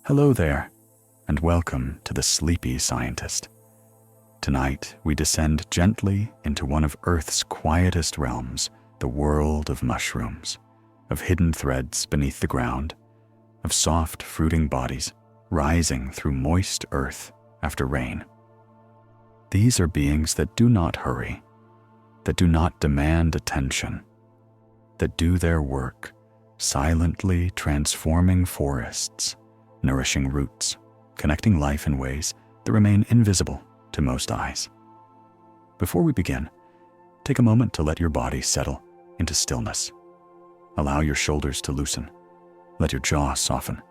Hello there, and welcome to the Sleepy Scientist. Tonight, we descend gently into one of Earth's quietest realms, the world of mushrooms, of hidden threads beneath the ground, of soft, fruiting bodies rising through moist earth after rain. These are beings that do not hurry, that do not demand attention, that do their work, silently transforming forests, nourishing roots, connecting life in ways that remain invisible to most eyes. Before we begin, take a moment to let your body settle into stillness. Allow your shoulders to loosen, let your jaw soften,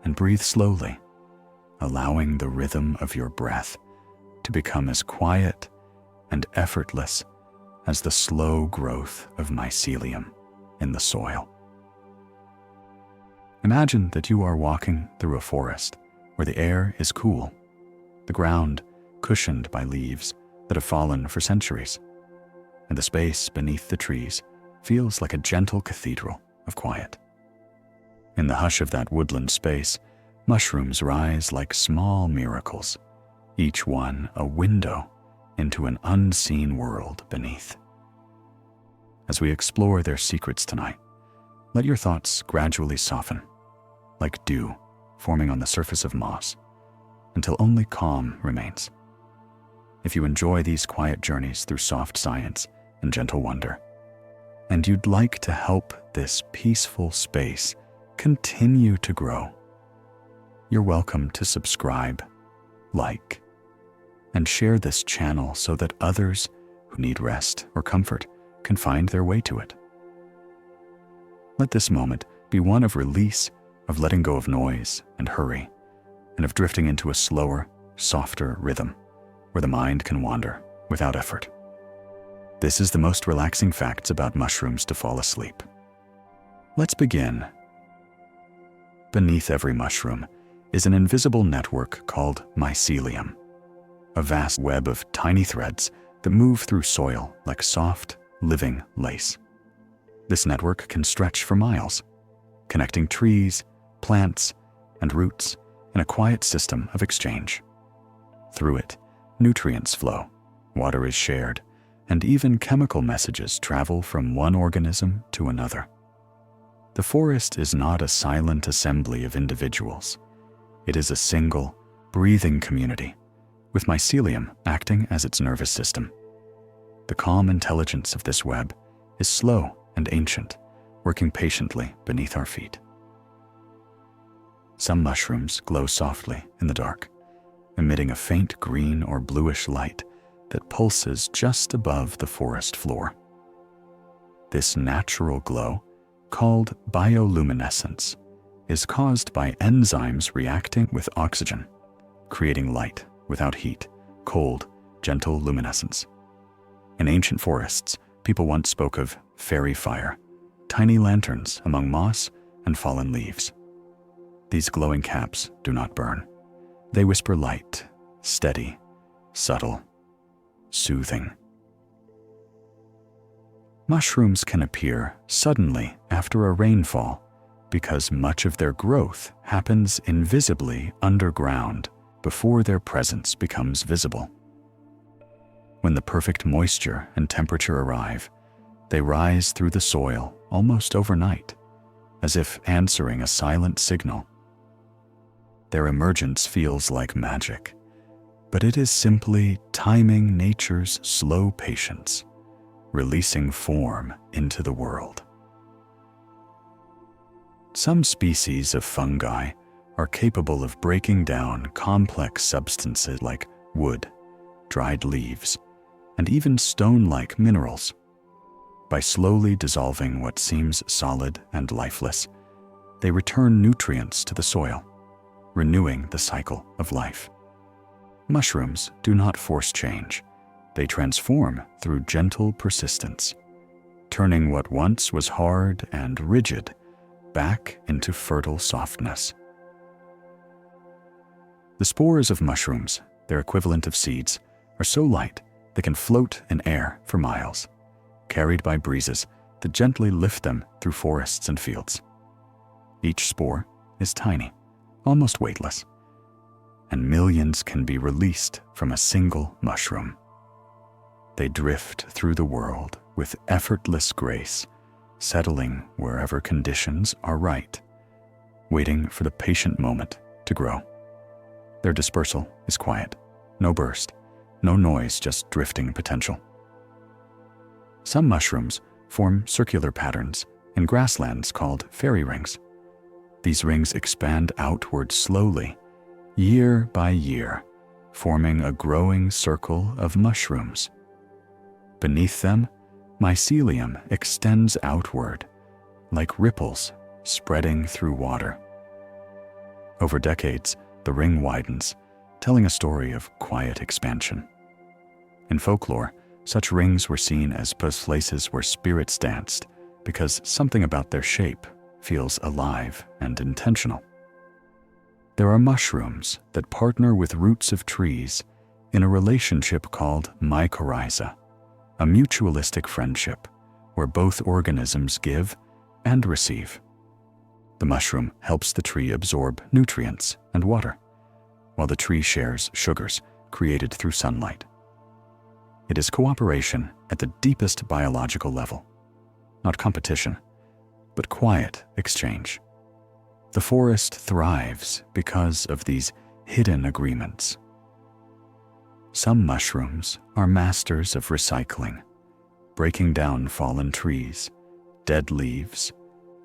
and breathe slowly, allowing the rhythm of your breath to become as quiet and effortless as the slow growth of mycelium in the soil. Imagine that you are walking through a forest where the air is cool, the ground cushioned by leaves that have fallen for centuries, and the space beneath the trees feels like a gentle cathedral of quiet. In the hush of that woodland space, mushrooms rise like small miracles, each one a window into an unseen world beneath. As we explore their secrets tonight, let your thoughts gradually soften, like dew forming on the surface of moss, until only calm remains. If you enjoy these quiet journeys through soft science and gentle wonder, and you'd like to help this peaceful space continue to grow, you're welcome to subscribe, like, and share this channel so that others who need rest or comfort can find their way to it. Let this moment be one of release, of letting go of noise and hurry, and of drifting into a slower, softer rhythm where the mind can wander without effort. This is the most relaxing facts about mushrooms to fall asleep. Let's begin. Beneath every mushroom is an invisible network called mycelium, a vast web of tiny threads that move through soil like soft, living lace. This network can stretch for miles, connecting trees, plants, and roots in a quiet system of exchange. Through it, nutrients flow, water is shared, and even chemical messages travel from one organism to another. The forest is not a silent assembly of individuals. It is a single, breathing community, with mycelium acting as its nervous system. The calm intelligence of this web is slow and ancient, working patiently beneath our feet. Some mushrooms glow softly in the dark, emitting a faint green or bluish light that pulses just above the forest floor. This natural glow, called bio-luminescence, is caused by enzymes reacting with oxygen, creating light without heat, cold, gentle luminescence. In ancient forests, people once spoke of fairy fire, tiny lanterns among moss and fallen leaves. These glowing caps do not burn. They whisper light, steady, subtle, soothing. Mushrooms can appear suddenly after a rainfall because much of their growth happens invisibly underground before their presence becomes visible. When the perfect moisture and temperature arrive, they rise through the soil almost overnight, as if answering a silent signal. Their emergence feels like magic, but it is simply timing nature's slow patience, releasing form into the world. Some species of fungi are capable of breaking down complex substances like wood, dried leaves, and even stone-like minerals. By slowly dissolving what seems solid and lifeless, they return nutrients to the soil, renewing the cycle of life. Mushrooms do not force change. They transform through gentle persistence, turning what once was hard and rigid back into fertile softness. The spores of mushrooms, their equivalent of seeds, are so light they can float in air for miles, carried by breezes that gently lift them through forests and fields. Each spore is tiny, almost weightless, and millions can be released from a single mushroom. They drift through the world with effortless grace, settling wherever conditions are right, waiting for the patient moment to grow. Their dispersal is quiet, no burst, no noise, just drifting potential. Some mushrooms form circular patterns in grasslands called fairy rings. These rings expand outward slowly, year by year, forming a growing circle of mushrooms. Beneath them, mycelium extends outward, like ripples spreading through water. Over decades, the ring widens, telling a story of quiet expansion. In folklore, such rings were seen as places where spirits danced because something about their shape feels alive and intentional. There are mushrooms that partner with roots of trees in a relationship called mycorrhiza, a mutualistic friendship where both organisms give and receive. The mushroom helps the tree absorb nutrients and water, while the tree shares sugars created through sunlight. It is cooperation at the deepest biological level, not competition, but quiet exchange. The forest thrives because of these hidden agreements. Some mushrooms are masters of recycling, breaking down fallen trees, dead leaves,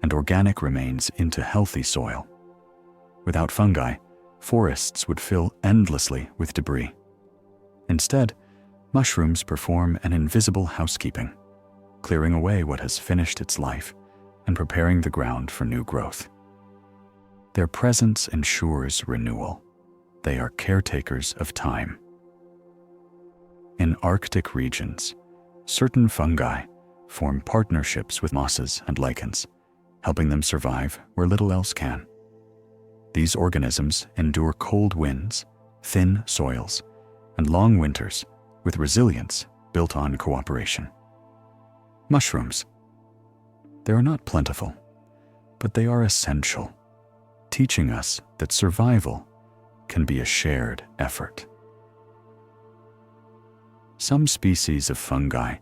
and organic remains into healthy soil. Without fungi, forests would fill endlessly with debris. Instead, mushrooms perform an invisible housekeeping, clearing away what has finished its life and preparing the ground for new growth. Their presence ensures renewal. They are caretakers of time. In Arctic regions, certain fungi form partnerships with mosses and lichens, helping them survive where little else can. These organisms endure cold winds, thin soils, and long winters with resilience built on cooperation. Mushrooms. They are not plentiful, but they are essential, teaching us that survival can be a shared effort. Some species of fungi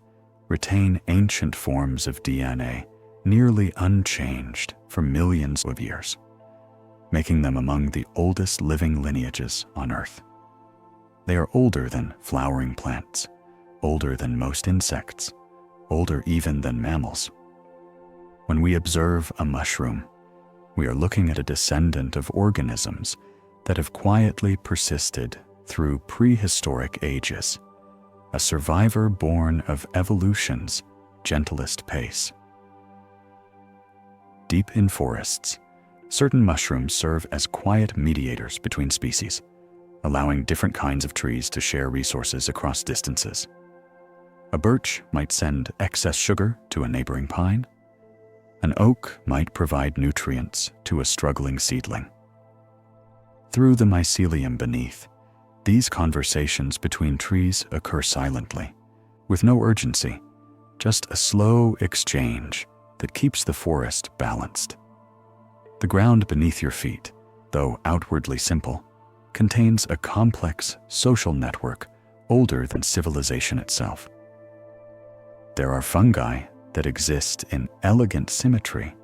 retain ancient forms of DNA nearly unchanged for millions of years, making them among the oldest living lineages on Earth. They are older than flowering plants, older than most insects, older even than mammals. When we observe a mushroom, we are looking at a descendant of organisms that have quietly persisted through prehistoric ages, a survivor born of evolution's gentlest pace. Deep in forests, certain mushrooms serve as quiet mediators between species, allowing different kinds of trees to share resources across distances. A birch might send excess sugar to a neighboring pine. An oak might provide nutrients to a struggling seedling. Through the mycelium beneath, these conversations between trees occur silently, with no urgency, just a slow exchange that keeps the forest balanced. The ground beneath your feet, though outwardly simple, contains a complex social network older than civilization itself. There are fungi that exist in elegant symmetry.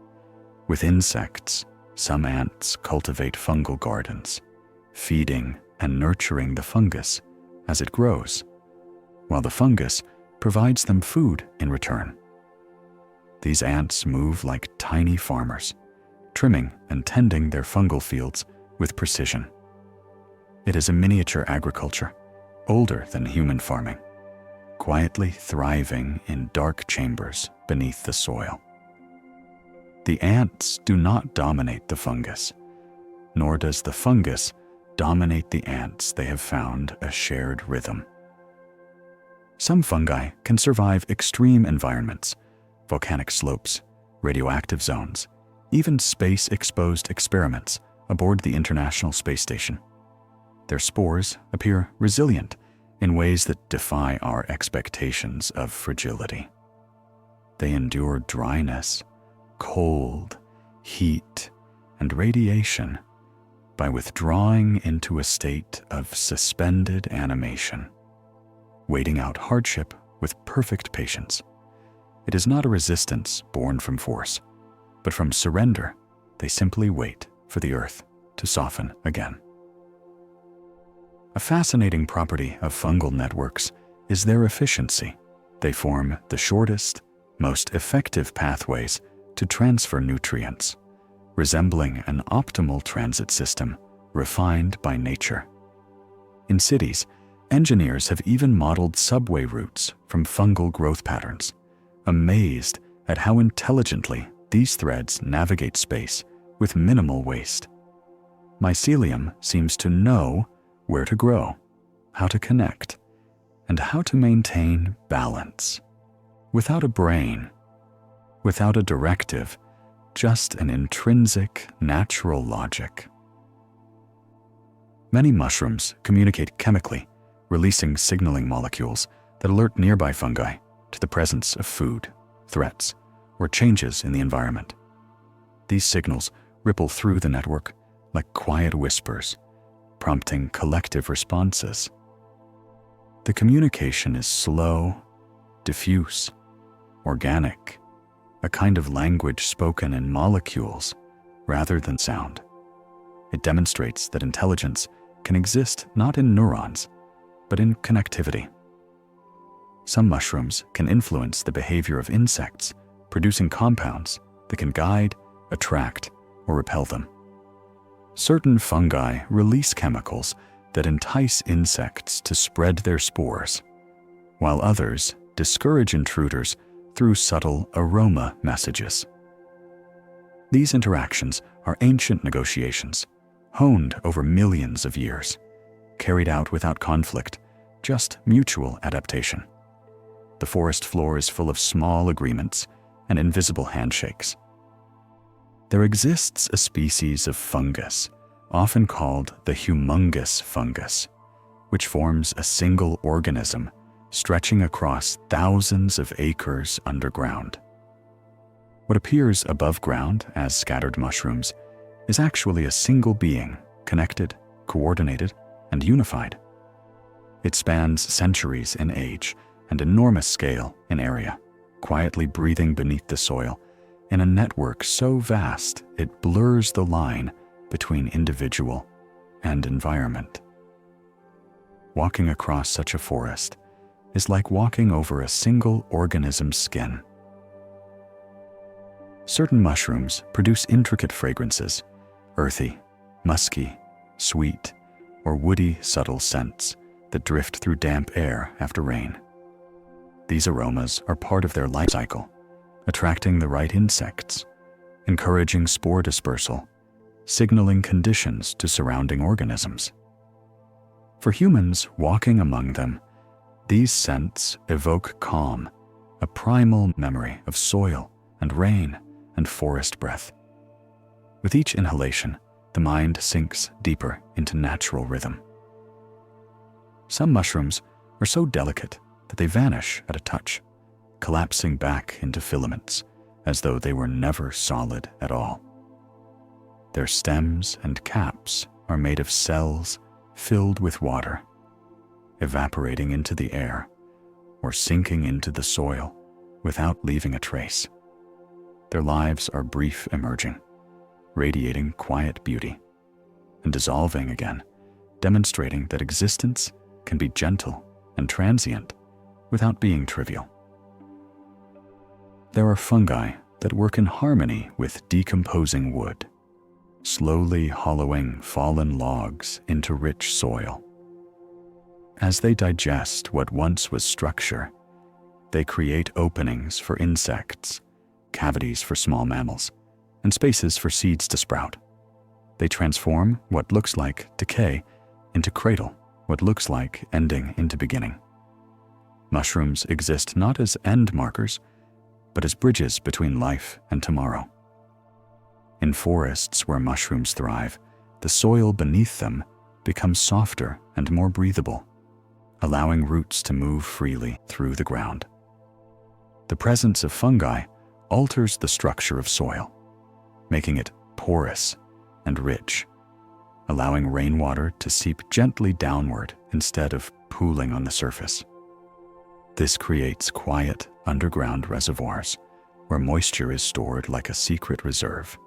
With insects, some ants cultivate fungal gardens, feeding and nurturing the fungus as it grows, while the fungus provides them food in return. These ants move like tiny farmers, trimming and tending their fungal fields with precision. It is a miniature agriculture, older than human farming, quietly thriving in dark chambers beneath the soil. The ants do not dominate the fungus, nor does the fungus dominate the ants. They have found a shared rhythm. Some fungi can survive extreme environments, volcanic slopes, radioactive zones, even space-exposed experiments aboard the International Space Station. Their spores appear resilient in ways that defy our expectations of fragility. They endure dryness, cold, heat, and radiation, by withdrawing into a state of suspended animation, waiting out hardship with perfect patience. It is not a resistance born from force, but from surrender. They simply wait for the earth to soften again. A fascinating property of fungal networks is their efficiency. They form the shortest, most effective pathways to transfer nutrients, resembling an optimal transit system refined by nature. In cities, engineers have even modeled subway routes from fungal growth patterns, amazed at how intelligently these threads navigate space with minimal waste. Mycelium seems to know where to grow, how to connect, and how to maintain balance. Without a brain, without a directive, just an intrinsic, natural logic. Many mushrooms communicate chemically, releasing signaling molecules that alert nearby fungi to the presence of food, threats, or changes in the environment. These signals ripple through the network like quiet whispers, prompting collective responses. The communication is slow, diffuse, organic, a kind of language spoken in molecules rather than sound. It demonstrates that intelligence can exist not in neurons, but in connectivity. Some mushrooms can influence the behavior of insects, producing compounds that can guide, attract, or repel them. Certain fungi release chemicals that entice insects to spread their spores, while others discourage intruders through subtle aroma messages. These interactions are ancient negotiations, honed over millions of years, carried out without conflict, just mutual adaptation. The forest floor is full of small agreements and invisible handshakes. There exists a species of fungus, often called the humongous fungus, which forms a single organism stretching across thousands of acres underground. What appears above ground as scattered mushrooms is actually a single being, connected, coordinated, and unified. It spans centuries in age and enormous scale in area, quietly breathing beneath the soil in a network so vast it blurs the line between individual and environment. Walking across such a forest is like walking over a single organism's skin. Certain mushrooms produce intricate fragrances, earthy, musky, sweet, or woody subtle scents that drift through damp air after rain. These aromas are part of their life cycle, attracting the right insects, encouraging spore dispersal, signaling conditions to surrounding organisms. For humans walking among them, these scents evoke calm, a primal memory of soil and rain and forest breath. With each inhalation, the mind sinks deeper into natural rhythm. Some mushrooms are so delicate that they vanish at a touch, collapsing back into filaments as though they were never solid at all. Their stems and caps are made of cells filled with water, evaporating into the air or sinking into the soil without leaving a trace. Their lives are brief emerging, radiating quiet beauty, and dissolving again, demonstrating that existence can be gentle and transient without being trivial. There are fungi that work in harmony with decomposing wood, slowly hollowing fallen logs into rich soil. As they digest what once was structure, they create openings for insects, cavities for small mammals, and spaces for seeds to sprout. They transform what looks like decay into cradle, what looks like ending into beginning. Mushrooms exist not as end markers, but as bridges between life and tomorrow. In forests where mushrooms thrive, the soil beneath them becomes softer and more breathable, allowing roots to move freely through the ground. The presence of fungi alters the structure of soil, making it porous and rich, allowing rainwater to seep gently downward instead of pooling on the surface. This creates quiet underground reservoirs where moisture is stored like a secret reserve,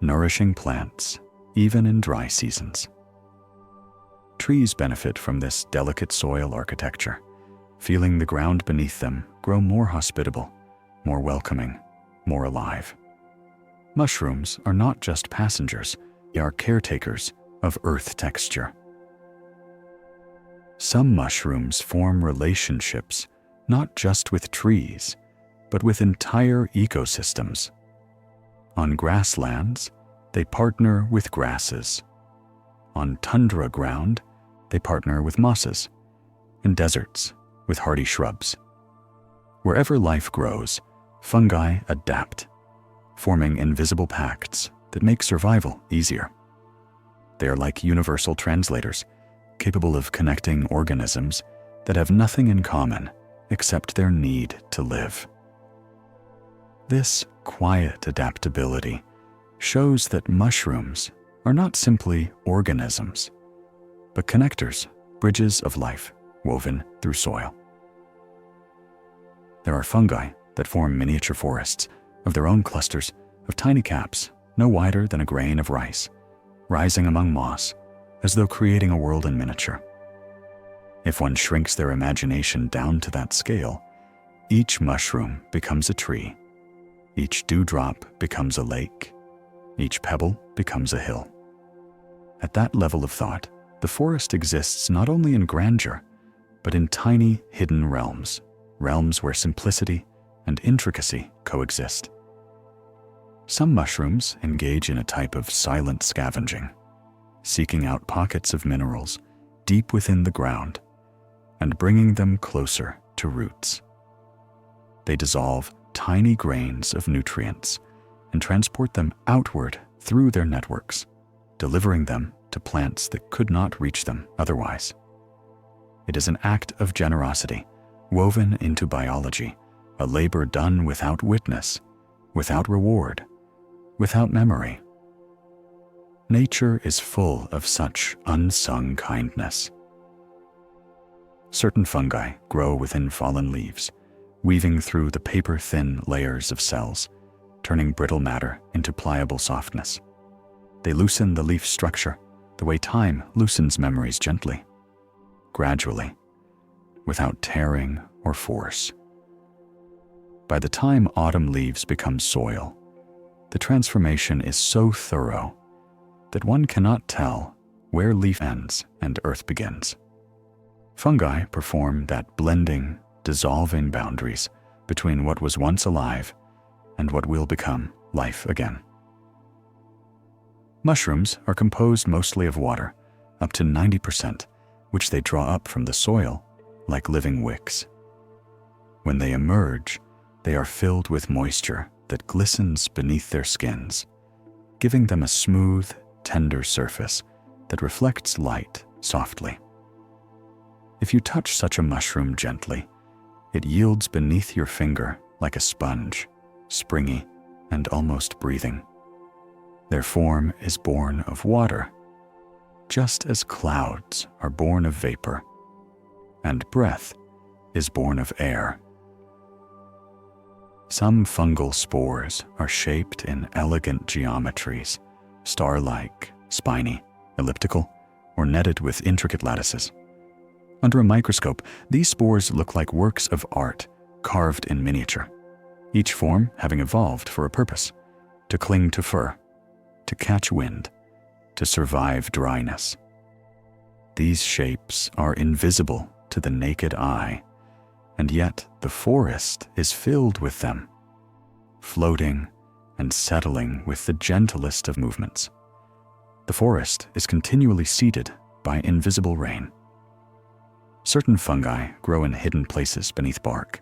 nourishing plants even in dry seasons. Trees benefit from this delicate soil architecture, feeling the ground beneath them grow more hospitable, more welcoming, more alive. Mushrooms are not just passengers, they are caretakers of earth texture. Some mushrooms form relationships not just with trees, but with entire ecosystems. On grasslands, they partner with grasses. On tundra ground, they partner with mosses. In deserts, with hardy shrubs. Wherever life grows, fungi adapt, forming invisible pacts that make survival easier. They are like universal translators, capable of connecting organisms that have nothing in common except their need to live. This quiet adaptability shows that mushrooms are not simply organisms, but connectors, bridges of life woven through soil. There are fungi that form miniature forests of their own clusters of tiny caps no wider than a grain of rice, rising among moss as though creating a world in miniature. If one shrinks their imagination down to that scale, each mushroom becomes a tree, each dewdrop becomes a lake, each pebble becomes a hill. At that level of thought, the forest exists not only in grandeur, but in tiny hidden realms where simplicity and intricacy coexist. Some mushrooms engage in a type of silent scavenging, seeking out pockets of minerals deep within the ground and bringing them closer to roots. They dissolve tiny grains of nutrients and transport them outward through their networks, delivering them to plants that could not reach them otherwise. It is an act of generosity woven into biology, a labor done without witness, without reward, without memory. Nature is full of such unsung kindness. Certain fungi grow within fallen leaves, weaving through the paper-thin layers of cells, turning brittle matter into pliable softness. They loosen the leaf structure the way time loosens memories gently, gradually, without tearing or force. By the time autumn leaves become soil, the transformation is so thorough that one cannot tell where leaf ends and earth begins. Fungi perform that blending, dissolving boundaries between what was once alive and what will become life again. Mushrooms are composed mostly of water, up to 90%, which they draw up from the soil like living wicks. When they emerge, they are filled with moisture that glistens beneath their skins, giving them a smooth, tender surface that reflects light softly. If you touch such a mushroom gently, it yields beneath your finger like a sponge, springy and almost breathing. Their form is born of water, just as clouds are born of vapor, and breath is born of air. Some fungal spores are shaped in elegant geometries, star-like, spiny, elliptical, or netted with intricate lattices. Under a microscope, these spores look like works of art carved in miniature, each form having evolved for a purpose: to cling to fur, to catch wind, to survive dryness. These shapes are invisible to the naked eye, and yet the forest is filled with them, floating and settling with the gentlest of movements. The forest is continually seeded by invisible rain. Certain fungi grow in hidden places beneath bark,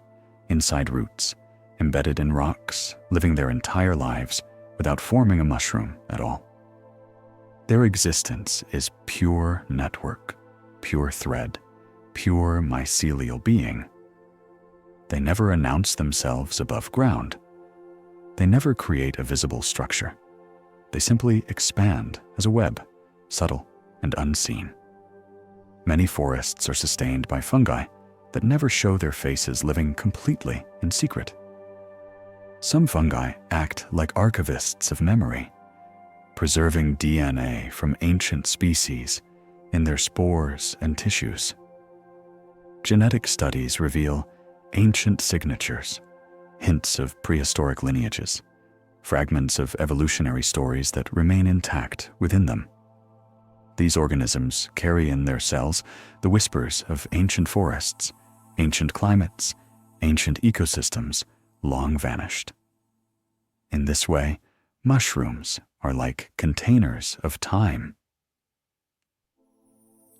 inside roots, embedded in rocks, living their entire lives without forming a mushroom at all. Their existence is pure network, pure thread, pure mycelial being. They never announce themselves above ground. They never create a visible structure. They simply expand as a web, subtle and unseen. Many forests are sustained by fungi that never show their faces, living completely in secret. Some fungi act like archivists of memory, preserving DNA from ancient species in their spores and tissues. Genetic studies reveal ancient signatures, hints of prehistoric lineages, fragments of evolutionary stories that remain intact within them. These organisms carry in their cells the whispers of ancient forests, ancient climates, ancient ecosystems long vanished. In this way, mushrooms are like containers of time.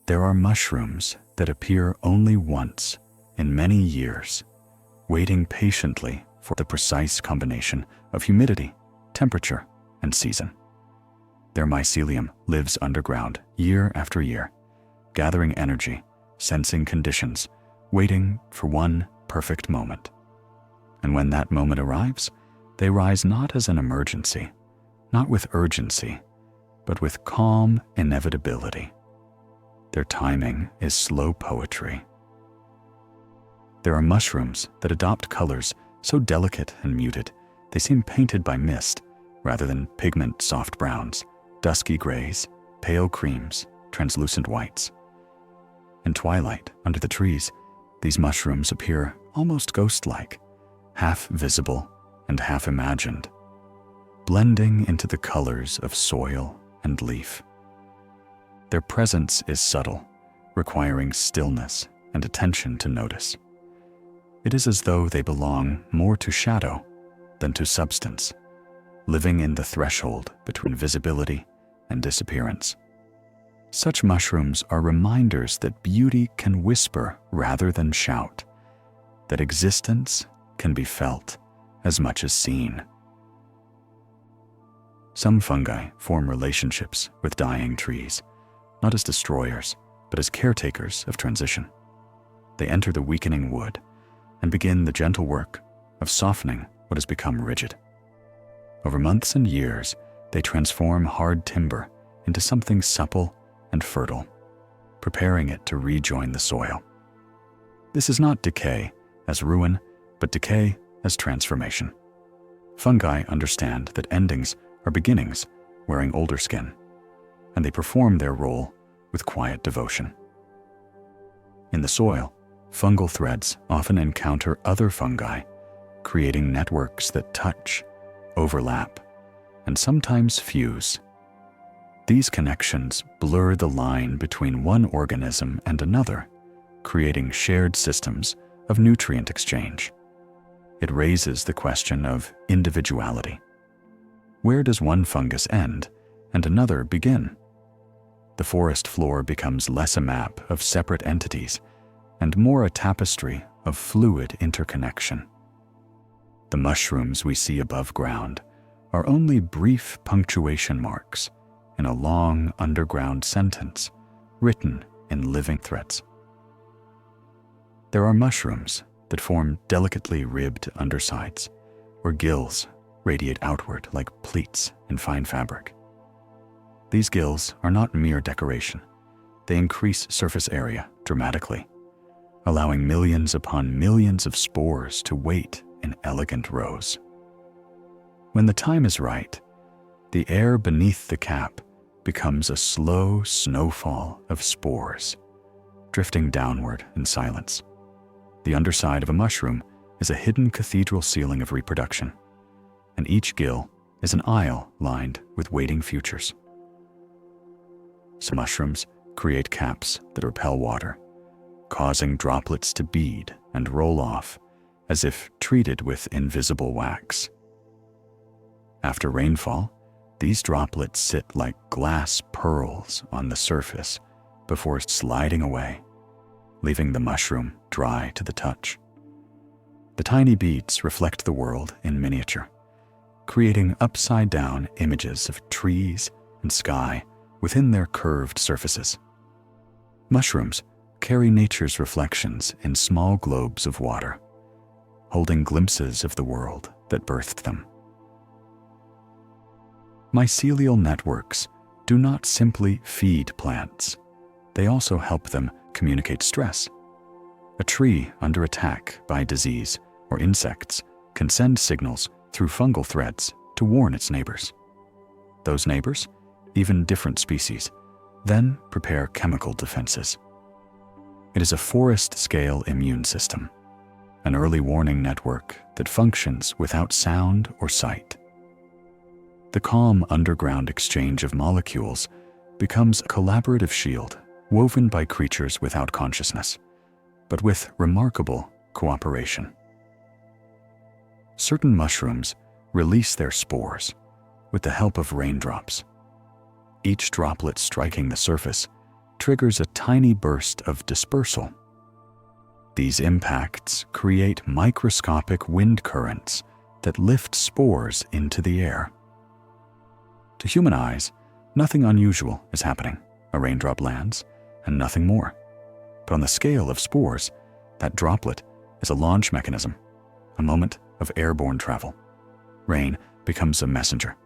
There are mushrooms that appear only once in many years, waiting patiently for the precise combination of humidity, temperature, and season. Their mycelium lives underground year after year, gathering energy, sensing conditions, waiting for one perfect moment. And when that moment arrives, they rise not as an emergency, not with urgency, but with calm inevitability. Their timing is slow poetry. There are mushrooms that adopt colors so delicate and muted, they seem painted by mist rather than pigment soft browns, dusky grays, pale creams, translucent whites. In twilight, under the trees, these mushrooms appear almost ghost-like, half visible and half imagined, blending into the colors of soil and leaf. Their presence is subtle, requiring stillness and attention to notice. It is as though they belong more to shadow than to substance, living in the threshold between visibility and disappearance. Such mushrooms are reminders that beauty can whisper rather than shout, that existence can be felt as much as seen. Some fungi form relationships with dying trees, not as destroyers, but as caretakers of transition. They enter the weakening wood and begin the gentle work of softening what has become rigid. Over months and years, they transform hard timber into something supple and fertile, preparing it to rejoin the soil. This is not decay as ruin, but decay as transformation. Fungi understand that endings are beginnings wearing older skin, and they perform their role with quiet devotion. In the soil, fungal threads often encounter other fungi, creating networks that touch, overlap, and sometimes fuse. These connections blur the line between one organism and another, creating shared systems of nutrient exchange. It raises the question of individuality. Where does one fungus end and another begin? The forest floor becomes less a map of separate entities and more a tapestry of fluid interconnection. The mushrooms we see above ground are only brief punctuation marks in a long underground sentence written in living threads. There are mushrooms that form delicately ribbed undersides, where gills radiate outward like pleats in fine fabric. These gills are not mere decoration. They increase surface area dramatically, allowing millions upon millions of spores to wait in elegant rows. When the time is right, the air beneath the cap becomes a slow snowfall of spores, drifting downward in silence. The underside of a mushroom is a hidden cathedral ceiling of reproduction, and each gill is an aisle lined with waiting futures. Some mushrooms create caps that repel water, causing droplets to bead and roll off as if treated with invisible wax. After rainfall, these droplets sit like glass pearls on the surface before sliding away, leaving the mushroom dry to the touch. The tiny beads reflect the world in miniature, creating upside-down images of trees and sky within their curved surfaces. Mushrooms carry nature's reflections in small globes of water, holding glimpses of the world that birthed them. Mycelial networks do not simply feed plants. They also help them communicate stress. A tree under attack by disease or insects can send signals through fungal threads to warn its neighbors. Those neighbors, even different species, then prepare chemical defenses. It is a forest-scale immune system, an early warning network that functions without sound or sight. The calm underground exchange of molecules becomes a collaborative shield woven by creatures without consciousness, but with remarkable cooperation. Certain mushrooms release their spores with the help of raindrops. Each droplet striking the surface triggers a tiny burst of dispersal. These impacts create microscopic wind currents that lift spores into the air. To human eyes, nothing unusual is happening. A raindrop lands, and nothing more. But on the scale of spores, that droplet is a launch mechanism, a moment of airborne travel. Rain becomes a messenger,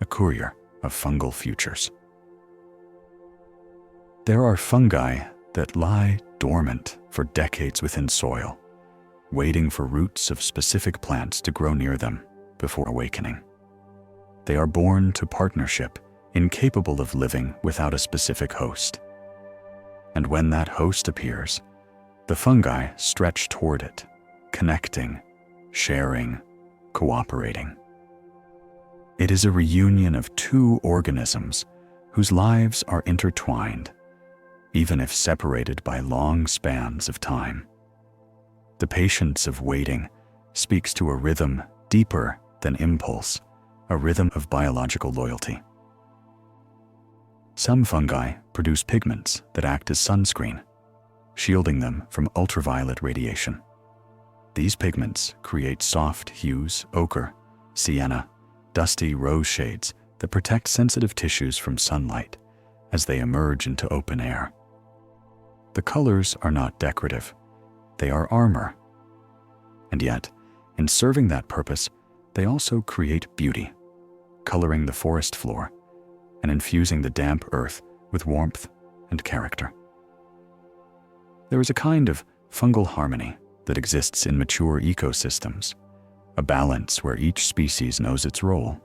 a courier of fungal futures. There are fungi that lie dormant for decades within soil, waiting for roots of specific plants to grow near them before awakening. They are born to partnership, incapable of living without a specific host. And when that host appears, the fungi stretch toward it, connecting, sharing, cooperating. It is a reunion of two organisms whose lives are intertwined, even if separated by long spans of time. The patience of waiting speaks to a rhythm deeper than impulse, a rhythm of biological loyalty. Some fungi produce pigments that act as sunscreen, shielding them from ultraviolet radiation. These pigments create soft hues, ochre, sienna, dusty rose shades that protect sensitive tissues from sunlight as they emerge into open air. The colors are not decorative, they are armor. And yet, in serving that purpose, they also create beauty, coloring the forest floor and infusing the damp earth with warmth and character. There is a kind of fungal harmony that exists in mature ecosystems, a balance where each species knows its role.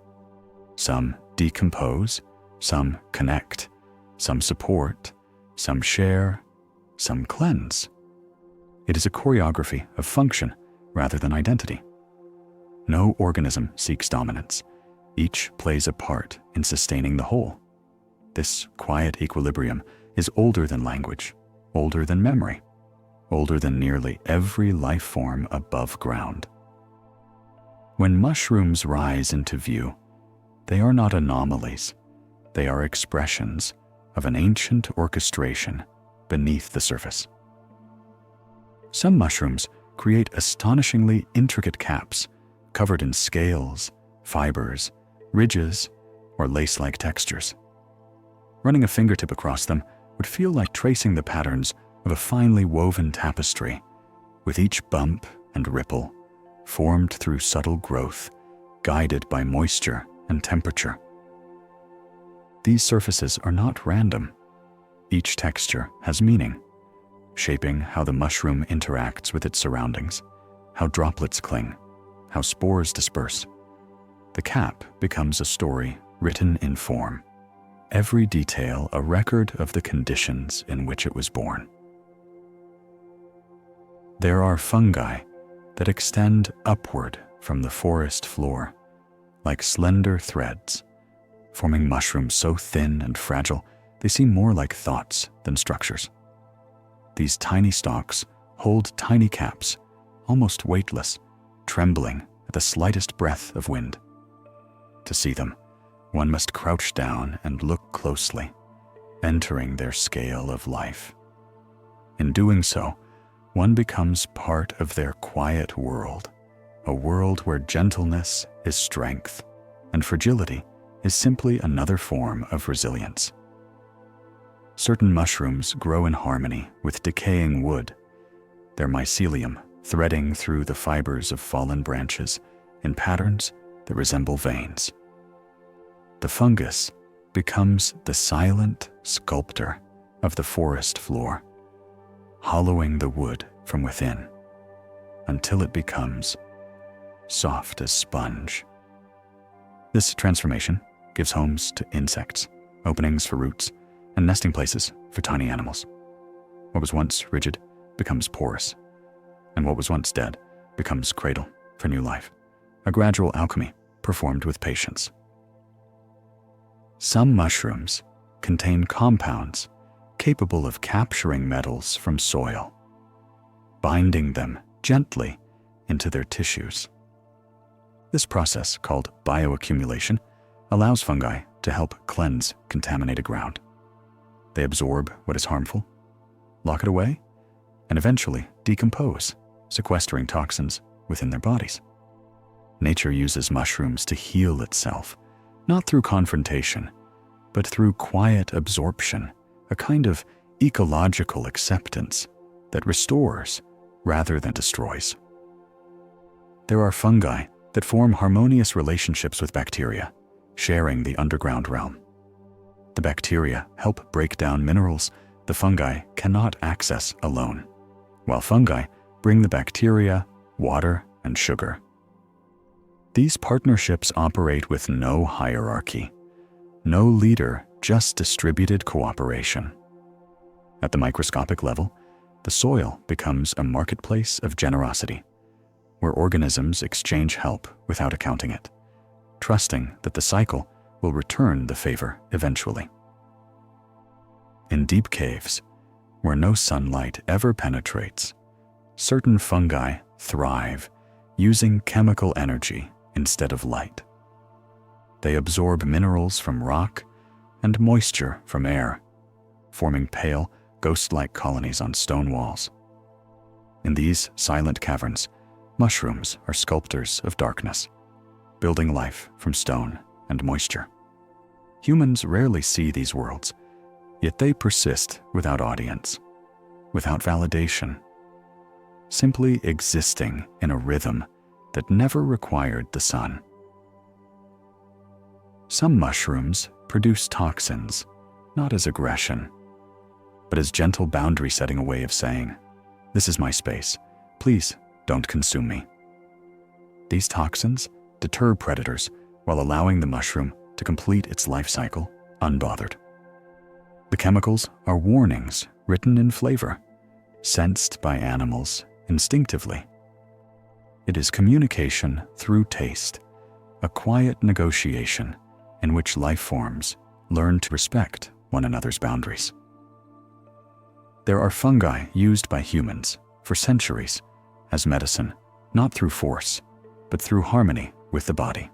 Some decompose, some connect, some support, some share, some cleanse. It is a choreography of function rather than identity. No organism seeks dominance. Each plays a part in sustaining the whole. This quiet equilibrium is older than language, older than memory, older than nearly every life form above ground. When mushrooms rise into view, they are not anomalies. They are expressions of an ancient orchestration beneath the surface. Some mushrooms create astonishingly intricate caps covered in scales, fibers, ridges, or lace-like textures. Running a fingertip across them would feel like tracing the patterns of a finely woven tapestry, with each bump and ripple formed through subtle growth, guided by moisture and temperature. These surfaces are not random. Each texture has meaning, shaping how the mushroom interacts with its surroundings, how droplets cling, how spores disperse. The cap becomes a story written in form, every detail a record of the conditions in which it was born. There are fungi that extend upward from the forest floor, like slender threads, forming mushrooms so thin and fragile they seem more like thoughts than structures. These tiny stalks hold tiny caps, almost weightless, trembling at the slightest breath of wind. To see them, one must crouch down and look closely, entering their scale of life. In doing so, one becomes part of their quiet world, a world where gentleness is strength and fragility is simply another form of resilience. Certain mushrooms grow in harmony with decaying wood, their mycelium threading through the fibers of fallen branches in patterns that resemble veins. The fungus, becomes the silent sculptor of the forest floor, hollowing the wood from within until it becomes soft as sponge. This transformation gives homes to insects, openings for roots, and nesting places for tiny animals. What was once rigid becomes porous, and what was once dead becomes cradle for new life, a gradual alchemy performed with patience. Some mushrooms contain compounds capable of capturing metals from soil, binding them gently into their tissues. This process, called bioaccumulation, allows fungi to help cleanse contaminated ground. They absorb what is harmful, lock it away, and eventually decompose, sequestering toxins within their bodies. Nature uses mushrooms to heal itself, not through confrontation, but through quiet absorption, a kind of ecological acceptance that restores rather than destroys. There are fungi that form harmonious relationships with bacteria, sharing the underground realm. The bacteria help break down minerals the fungi cannot access alone, while fungi bring the bacteria water and sugar. These partnerships operate with no hierarchy, no leader, just distributed cooperation. At the microscopic level, the soil becomes a marketplace of generosity, where organisms exchange help without accounting it, trusting that the cycle will return the favor eventually. In deep caves, where no sunlight ever penetrates, certain fungi thrive using chemical energy instead of light. They absorb minerals from rock and moisture from air, forming pale, ghost-like colonies on stone walls. In these silent caverns, mushrooms are sculptors of darkness, building life from stone and moisture. Humans rarely see these worlds, yet they persist without audience, without validation, simply existing in a rhythm that never required the sun. Some mushrooms produce toxins, not as aggression, but as gentle boundary setting, a way of saying, "This is my space. Please don't consume me." These toxins deter predators while allowing the mushroom to complete its life cycle unbothered. The chemicals are warnings written in flavor, sensed by animals instinctively. It is communication through taste, a quiet negotiation in which life forms learn to respect one another's boundaries. There are fungi used by humans for centuries as medicine, not through force, but through harmony with the body.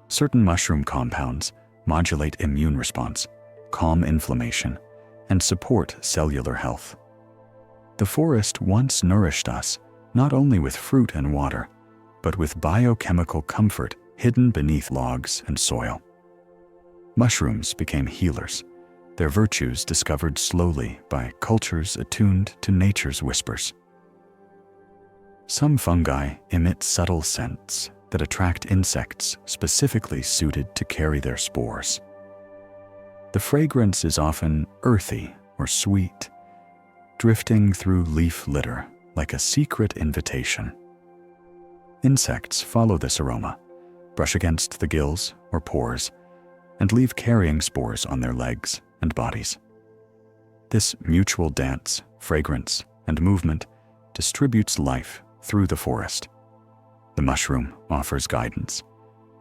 Certain mushroom compounds modulate immune response, calm inflammation, and support cellular health. The forest once nourished us not only with fruit and water, but with biochemical comfort hidden beneath logs and soil. Mushrooms became healers, their virtues discovered slowly by cultures attuned to nature's whispers. Some fungi emit subtle scents that attract insects specifically suited to carry their spores. The fragrance is often earthy or sweet, drifting through leaf litter like a secret invitation. Insects follow this aroma, brush against the gills or pores, and leave carrying spores on their legs and bodies. This mutual dance, fragrance, and movement distributes life through the forest. The mushroom offers guidance,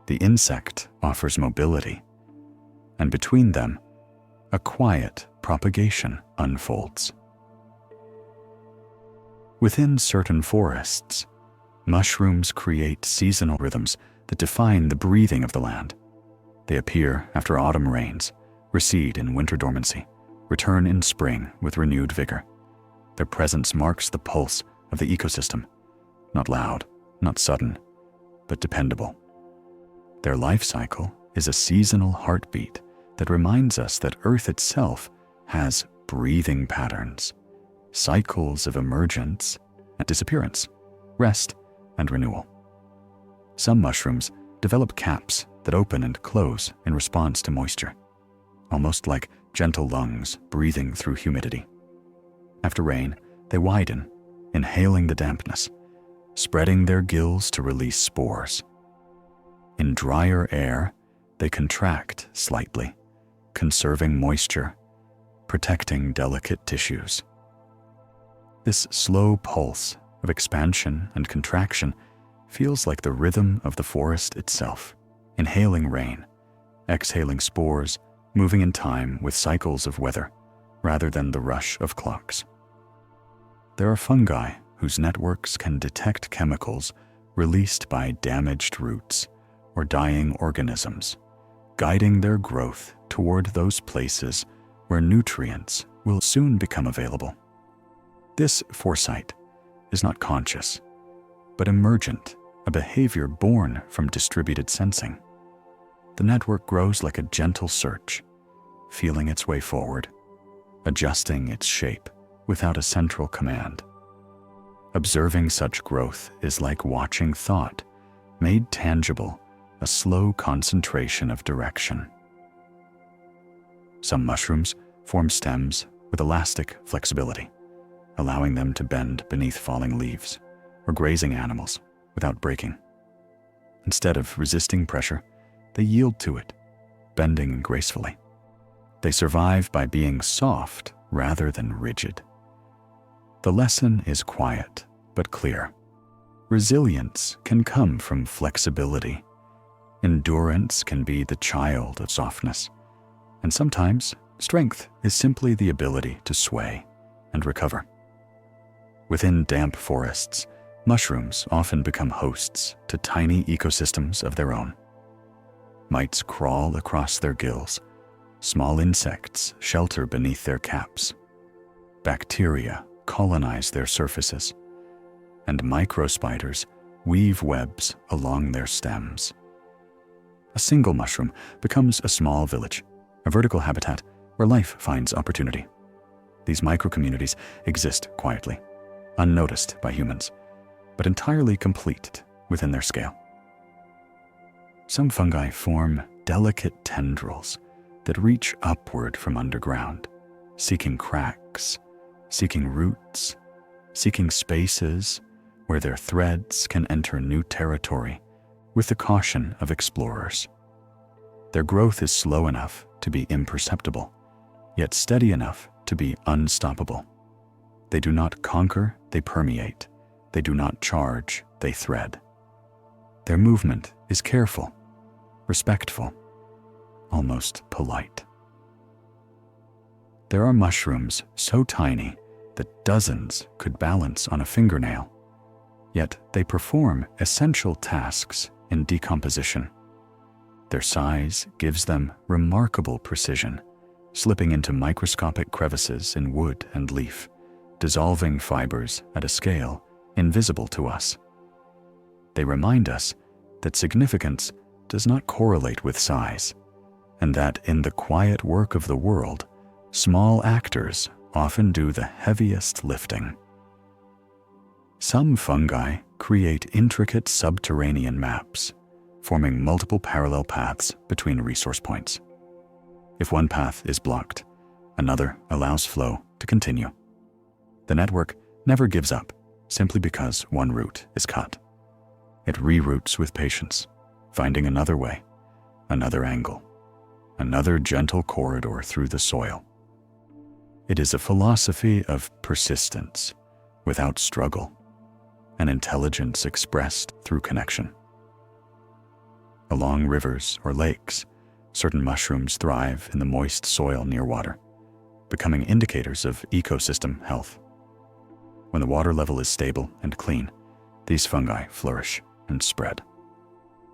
the insect offers mobility, and between them, a quiet propagation unfolds. Within certain forests, mushrooms create seasonal rhythms that define the breathing of the land. They appear after autumn rains, recede in winter dormancy, return in spring with renewed vigor. Their presence marks the pulse of the ecosystem, not loud, not sudden, but dependable. Their life cycle is a seasonal heartbeat that reminds us that Earth itself has breathing patterns, cycles of emergence and disappearance, rest and renewal. Some mushrooms develop caps that open and close in response to moisture, almost like gentle lungs breathing through humidity. After rain, they widen, inhaling the dampness, spreading their gills to release spores. In drier air, they contract slightly, conserving moisture, protecting delicate tissues. This slow pulse of expansion and contraction feels like the rhythm of the forest itself, inhaling rain, exhaling spores, moving in time with cycles of weather rather than the rush of clocks. There are fungi whose networks can detect chemicals released by damaged roots or dying organisms, guiding their growth toward those places where nutrients will soon become available. This foresight is not conscious, but emergent, a behavior born from distributed sensing. The network grows like a gentle search, feeling its way forward, adjusting its shape without a central command. Observing such growth is like watching thought, made tangible, a slow concentration of direction. Some mushrooms form stems with elastic flexibility, allowing them to bend beneath falling leaves or grazing animals without breaking. Instead of resisting pressure, they yield to it, bending gracefully. They survive by being soft rather than rigid. The lesson is quiet but clear. Resilience can come from flexibility. Endurance can be the child of softness. And sometimes, strength is simply the ability to sway and recover. Within damp forests, mushrooms often become hosts to tiny ecosystems of their own. Mites crawl across their gills. Small insects shelter beneath their caps. Bacteria colonize their surfaces, and microspiders weave webs along their stems. A single mushroom becomes a small village, a vertical habitat where life finds opportunity. These microcommunities exist quietly, unnoticed by humans, but entirely complete within their scale. Some fungi form delicate tendrils that reach upward from underground, seeking cracks, seeking roots, seeking spaces where their threads can enter new territory with the caution of explorers. Their growth is slow enough to be imperceptible, yet steady enough to be unstoppable. They do not conquer, they permeate. They do not charge, they thread. Their movement is careful, respectful, almost polite. There are mushrooms so tiny that dozens could balance on a fingernail, yet they perform essential tasks in decomposition. Their size gives them remarkable precision, slipping into microscopic crevices in wood and leaf, dissolving fibers at a scale invisible to us. They remind us that significance does not correlate with size, and that in the quiet work of the world, small actors often do the heaviest lifting. Some fungi create intricate subterranean maps, forming multiple parallel paths between resource points. If one path is blocked, another allows flow to continue. The network never gives up simply because one route is cut. It reroutes with patience, finding another way, another angle, another gentle corridor through the soil. It is a philosophy of persistence without struggle, an intelligence expressed through connection. Along rivers or lakes, certain mushrooms thrive in the moist soil near water, becoming indicators of ecosystem health. When the water level is stable and clean, these fungi flourish and spread.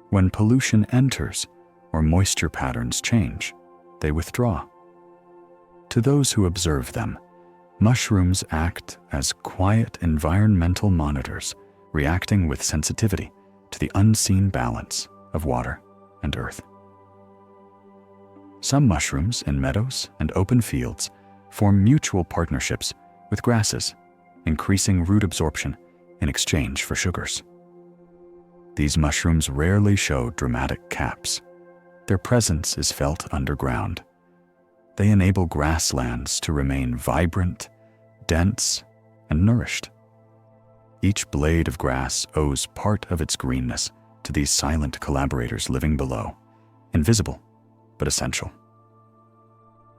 When pollution enters or moisture patterns change, they withdraw. To those who observe them, mushrooms act as quiet environmental monitors, reacting with sensitivity to the unseen balance of water and earth. Some mushrooms in meadows and open fields form mutual partnerships with grasses, increasing root absorption in exchange for sugars. These mushrooms rarely show dramatic caps. Their presence is felt underground, They enable grasslands to remain vibrant, dense, and nourished. Each blade of grass owes part of its greenness to these silent collaborators living below, invisible but essential.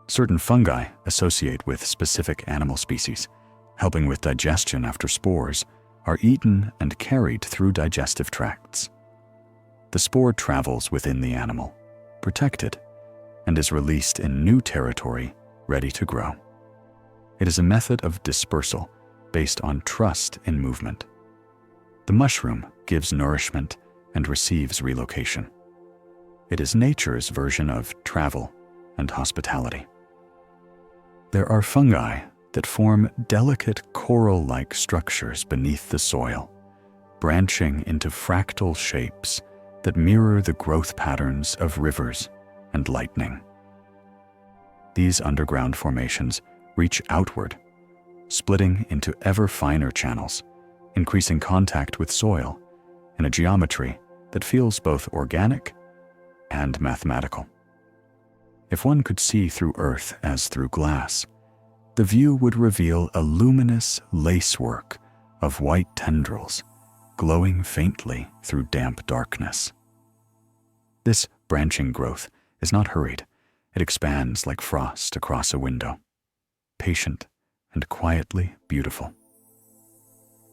Certain fungi associate with specific animal species, helping with digestion after spores are eaten and carried through digestive tracts. The spore travels within the animal, protected, and is released in new territory ready to grow. It is a method of dispersal based on trust in movement. The mushroom gives nourishment and receives relocation. It is nature's version of travel and hospitality. There are fungi that form delicate coral-like structures beneath the soil, branching into fractal shapes that mirror the growth patterns of rivers and lightning. These underground formations reach outward, splitting into ever finer channels, increasing contact with soil in a geometry that feels both organic and mathematical. If one could see through Earth as through glass, the view would reveal a luminous lacework of white tendrils glowing faintly through damp darkness. This branching growth is not hurried. It expands like frost across a window, patient and quietly beautiful.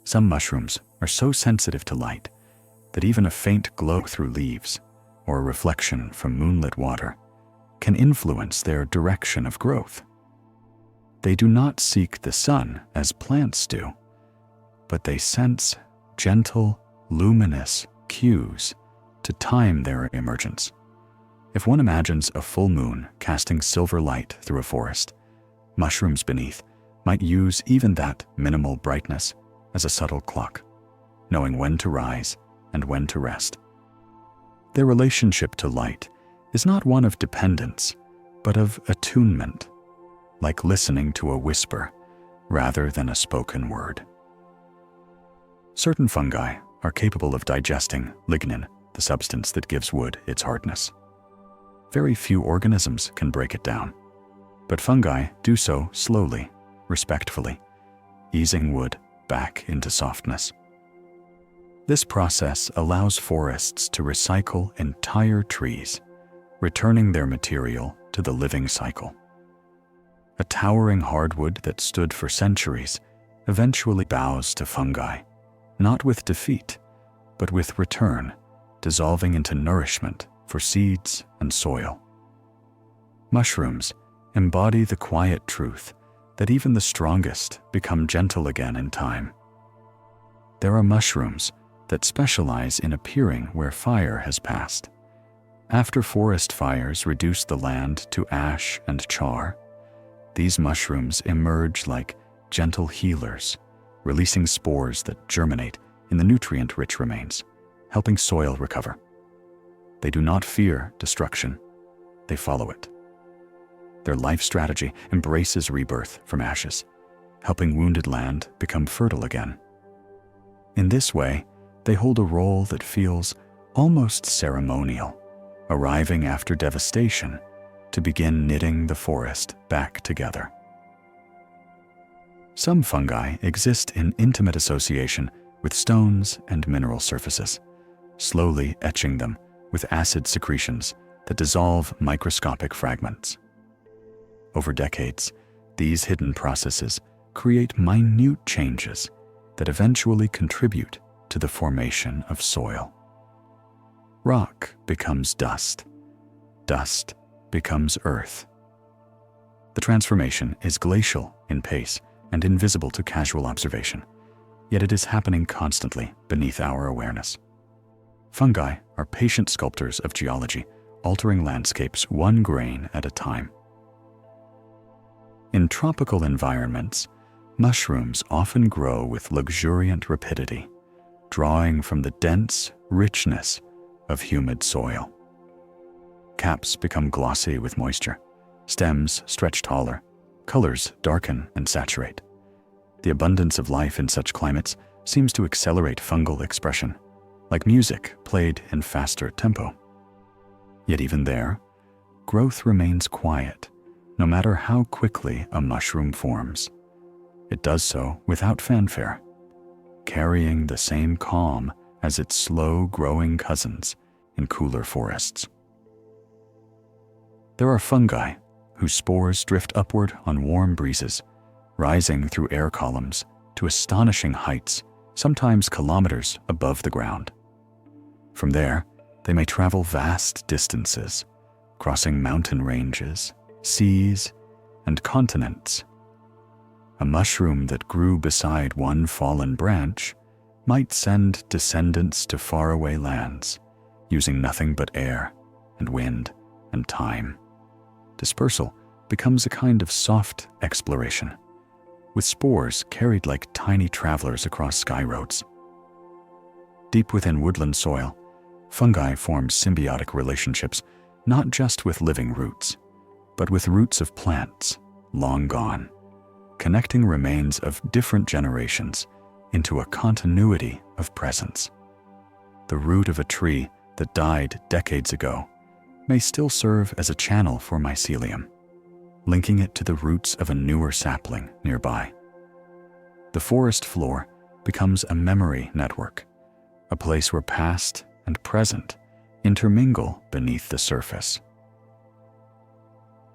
Some mushrooms are so sensitive to light that even a faint glow through leaves or a reflection from moonlit water can influence their direction of growth. They do not seek the sun as plants do, but they sense gentle, luminous cues to time their emergence. If one imagines a full moon casting silver light through a forest, mushrooms beneath might use even that minimal brightness as a subtle clock, knowing when to rise and when to rest. Their relationship to light is not one of dependence, but of attunement, like listening to a whisper rather than a spoken word. Certain fungi are capable of digesting lignin, the substance that gives wood its hardness. Very few organisms can break it down, but fungi do so slowly, respectfully, easing wood back into softness. This process allows forests to recycle entire trees, returning their material to the living cycle. A towering hardwood that stood for centuries eventually bows to fungi, not with defeat, but with return, dissolving into nourishment for seeds and soil. Mushrooms embody the quiet truth that even the strongest become gentle again in time. There are mushrooms that specialize in appearing where fire has passed. After forest fires reduce the land to ash and char, these mushrooms emerge like gentle healers, releasing spores that germinate in the nutrient-rich remains, helping soil recover. They do not fear destruction, they follow it. Their life strategy embraces rebirth from ashes, helping wounded land become fertile again. In this way, they hold a role that feels almost ceremonial, arriving after devastation to begin knitting the forest back together. Some fungi exist in intimate association with stones and mineral surfaces, slowly etching them with acid secretions that dissolve microscopic fragments. Over decades, these hidden processes create minute changes that eventually contribute to the formation of soil. Rock becomes dust. Dust becomes earth. The transformation is glacial in pace and invisible to casual observation, yet it is happening constantly beneath our awareness. Fungi are patient sculptors of geology, altering landscapes one grain at a time. In tropical environments, mushrooms often grow with luxuriant rapidity, drawing from the dense richness of humid soil. Caps become glossy with moisture, stems stretch taller, colors darken and saturate. The abundance of life in such climates seems to accelerate fungal expression, like music played in faster tempo. Yet even there, growth remains quiet, No matter how quickly a mushroom forms, it does so without fanfare, carrying the same calm as its slow-growing cousins in cooler forests. There are fungi whose spores drift upward on warm breezes, rising through air columns to astonishing heights, sometimes kilometers above the ground. From there, they may travel vast distances, crossing mountain ranges, seas, and continents. A mushroom that grew beside one fallen branch might send descendants to faraway lands, using nothing but air and wind and time. Dispersal becomes a kind of soft exploration, with spores carried like tiny travelers across sky roads. Deep within woodland soil, fungi form symbiotic relationships not just with living roots, but with roots of plants long gone, connecting remains of different generations into a continuity of presence. The root of a tree that died decades ago may still serve as a channel for mycelium, linking it to the roots of a newer sapling nearby. The forest floor becomes a memory network, a place where past and present intermingle beneath the surface.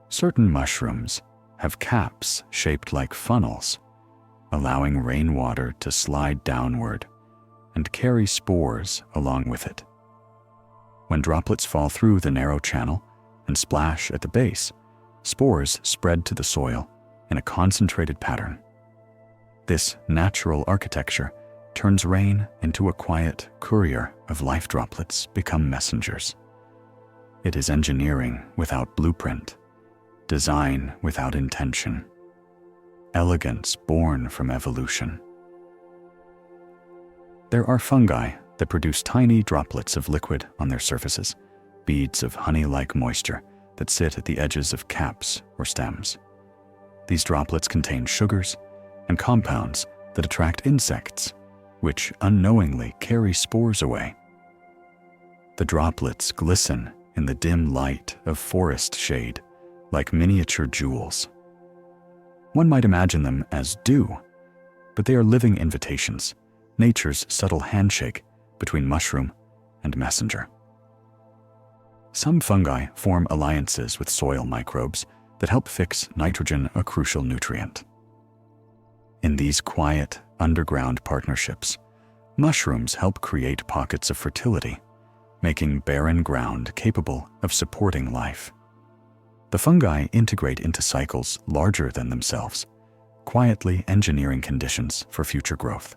Certain mushrooms have caps shaped like funnels, allowing rainwater to slide downward and carry spores along with it. When droplets fall through the narrow channel and splash at the base, spores spread to the soil in a concentrated pattern. This natural architecture turns rain into a quiet courier of life droplets become messengers. It is engineering without blueprint, design without intention, elegance born from evolution. There are fungi that produce tiny droplets of liquid on their surfaces, beads of honey-like moisture that sit at the edges of caps or stems. These droplets contain sugars and compounds that attract insects, which unknowingly carry spores away. The droplets glisten in the dim light of forest shade like miniature jewels. One might imagine them as dew, but they are living invitations, nature's subtle handshake between mushroom and messenger. Some fungi form alliances with soil microbes that help fix nitrogen, a crucial nutrient. In these quiet, underground partnerships, mushrooms help create pockets of fertility, making barren ground capable of supporting life. The fungi integrate into cycles larger than themselves, quietly engineering conditions for future growth.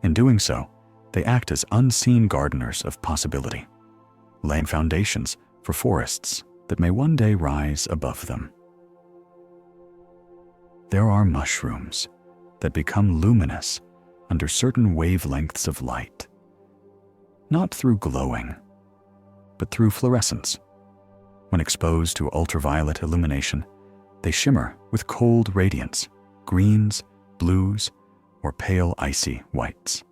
In doing so, they act as unseen gardeners of possibility, laying foundations for forests that may one day rise above them. There are mushrooms that become luminous under certain wavelengths of light, not through glowing, but through fluorescence. When exposed to ultraviolet illumination, they shimmer with cold radiance, greens, blues, or pale icy whites.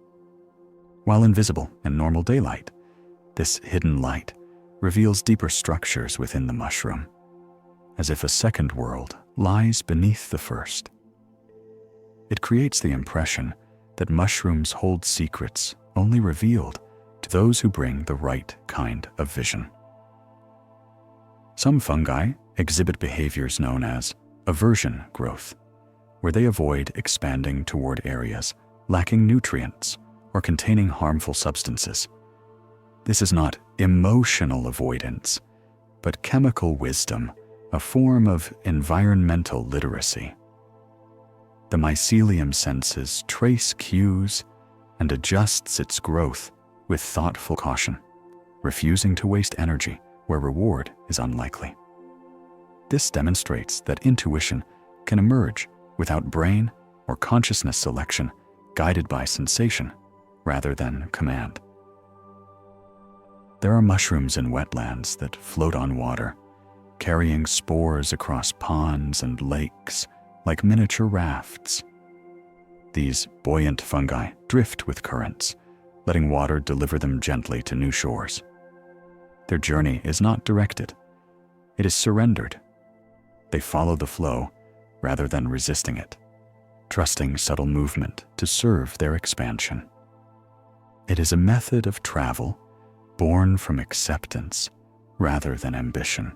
While invisible in normal daylight, this hidden light reveals deeper structures within the mushroom, as if a second world lies beneath the first. It creates the impression that mushrooms hold secrets only revealed to those who bring the right kind of vision. Some fungi exhibit behaviors known as aversion growth, where they avoid expanding toward areas lacking nutrients or containing harmful substances. This is not emotional avoidance, but chemical wisdom, a form of environmental literacy. The mycelium senses trace cues and adjusts its growth with thoughtful caution, refusing to waste energy where reward is unlikely. This demonstrates that intuition can emerge without brain or consciousness selection, guided by sensation rather than command. There are mushrooms in wetlands that float on water, carrying spores across ponds and lakes like miniature rafts. These buoyant fungi drift with currents, letting water deliver them gently to new shores. Their journey is not directed, it is surrendered. they follow the flow rather than resisting it, trusting subtle movement to serve their expansion. It is a method of travel born from acceptance rather than ambition.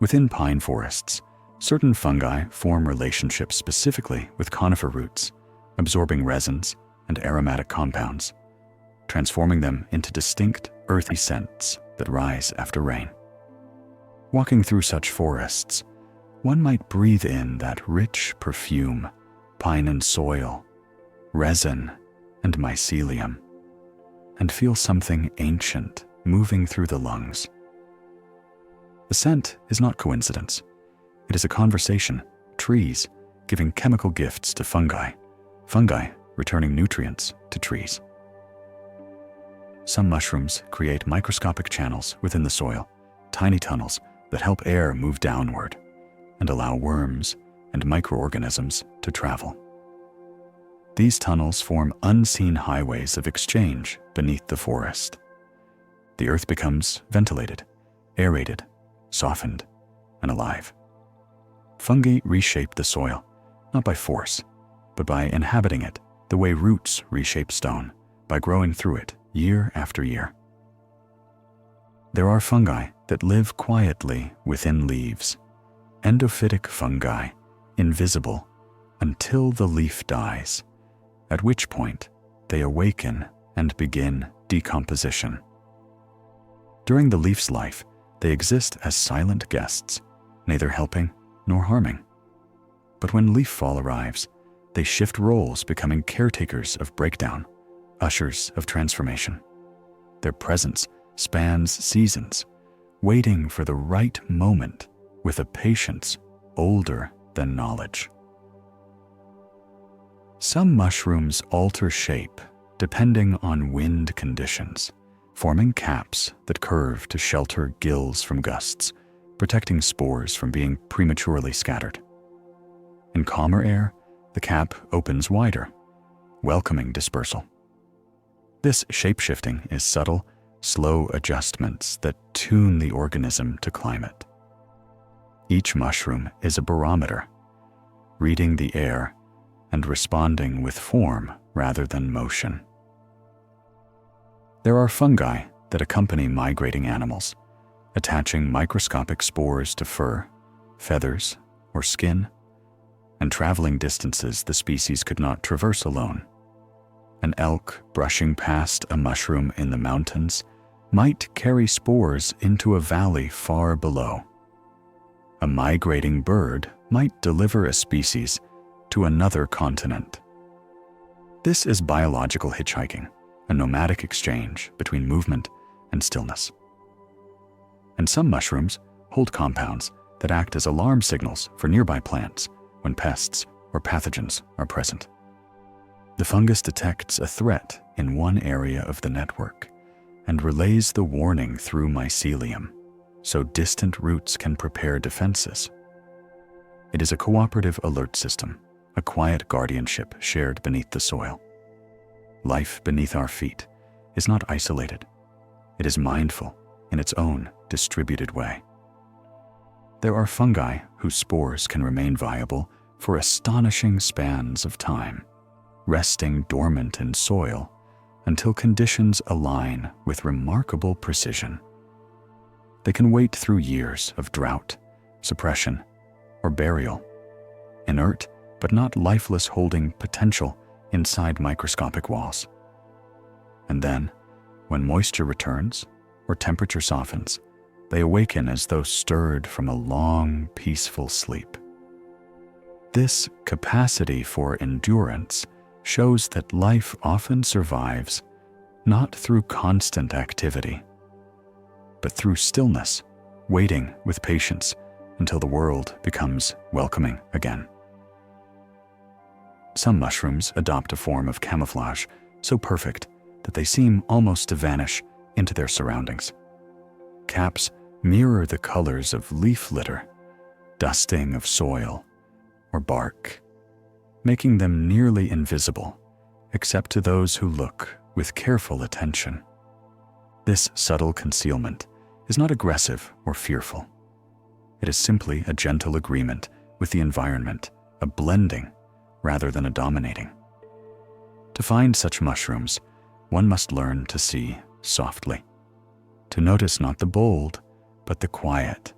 Within pine forests, certain fungi form relationships specifically with conifer roots, absorbing resins and aromatic compounds, transforming them into distinct earthy scents that rise after rain. Walking through such forests, one might breathe in that rich perfume, pine and soil, resin, and mycelium, and feel something ancient moving through the lungs. The scent is not coincidence. It is a conversation, trees giving chemical gifts to fungi, fungi returning nutrients to trees. Some mushrooms create microscopic channels within the soil, tiny tunnels that help air move downward and allow worms and microorganisms to travel. These tunnels form unseen highways of exchange beneath the forest. The earth becomes ventilated, aerated, softened, and alive. Fungi reshape the soil, not by force, but by inhabiting it the way roots reshape stone, by growing through it year after year. There are fungi that live quietly within leaves, endophytic fungi, invisible until the leaf dies, at which point they awaken and begin decomposition. During the leaf's life, they exist as silent guests, neither helping nor harming. But when leaf fall arrives, they shift roles, becoming caretakers of breakdown, ushers of transformation. Their presence spans seasons, waiting for the right moment with a patience older than knowledge. Some mushrooms alter shape depending on wind conditions, forming caps that curve to shelter gills from gusts, protecting spores from being prematurely scattered. In calmer air, the cap opens wider, welcoming dispersal. This shape-shifting is subtle, slow adjustments that tune the organism to climate. Each mushroom is a barometer, reading the air and responding with form rather than motion. There are fungi that accompany migrating animals, attaching microscopic spores to fur, feathers, or skin, and traveling distances the species could not traverse alone. An elk brushing past a mushroom in the mountains might carry spores into a valley far below. A migrating bird might deliver a species to another continent. This is biological hitchhiking, a nomadic exchange between movement and stillness. And some mushrooms hold compounds that act as alarm signals for nearby plants when pests or pathogens are present. The fungus detects a threat in one area of the network and relays the warning through mycelium, so distant roots can prepare defenses. It is a cooperative alert system, a quiet guardianship shared beneath the soil. Life beneath our feet is not isolated. It is mindful in its own distributed way. There are fungi whose spores can remain viable for astonishing spans of time, resting dormant in soil until conditions align with remarkable precision. They can wait through years of drought, suppression, or burial, inert but not lifeless, holding potential inside microscopic walls. And then, when moisture returns or temperature softens, they awaken as though stirred from a long, peaceful sleep. This capacity for endurance shows that life often survives not through constant activity, but through stillness, waiting with patience until the world becomes welcoming again. Some mushrooms adopt a form of camouflage so perfect that they seem almost to vanish into their surroundings. Caps mirror the colors of leaf litter, dusting of soil, or bark, making them nearly invisible, except to those who look with careful attention. This subtle concealment is not aggressive or fearful. It is simply a gentle agreement with the environment, a blending rather than a dominating. To find such mushrooms, one must learn to see softly, to notice not the bold, but the quiet,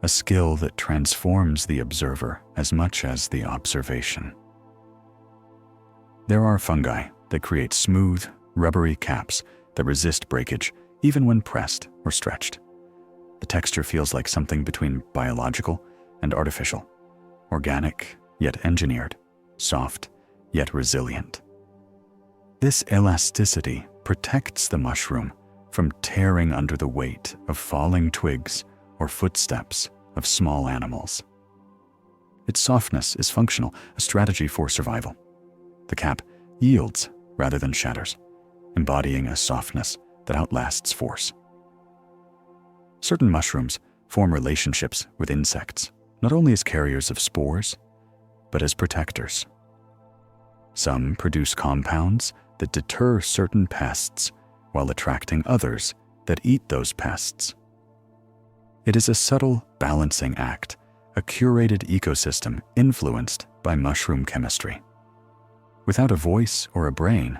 a skill that transforms the observer as much as the observation. There are fungi that create smooth, rubbery caps that resist breakage even when pressed or stretched. The texture feels like something between biological and artificial, organic yet engineered, soft yet resilient. This elasticity protects the mushroom from tearing under the weight of falling twigs or footsteps of small animals. Its softness is functional, a strategy for survival. The cap yields rather than shatters, embodying a softness that outlasts force. Certain mushrooms form relationships with insects, not only as carriers of spores, but as protectors. Some produce compounds that deter certain pests while attracting others that eat those pests. It is a subtle balancing act, a curated ecosystem influenced by mushroom chemistry. Without a voice or a brain,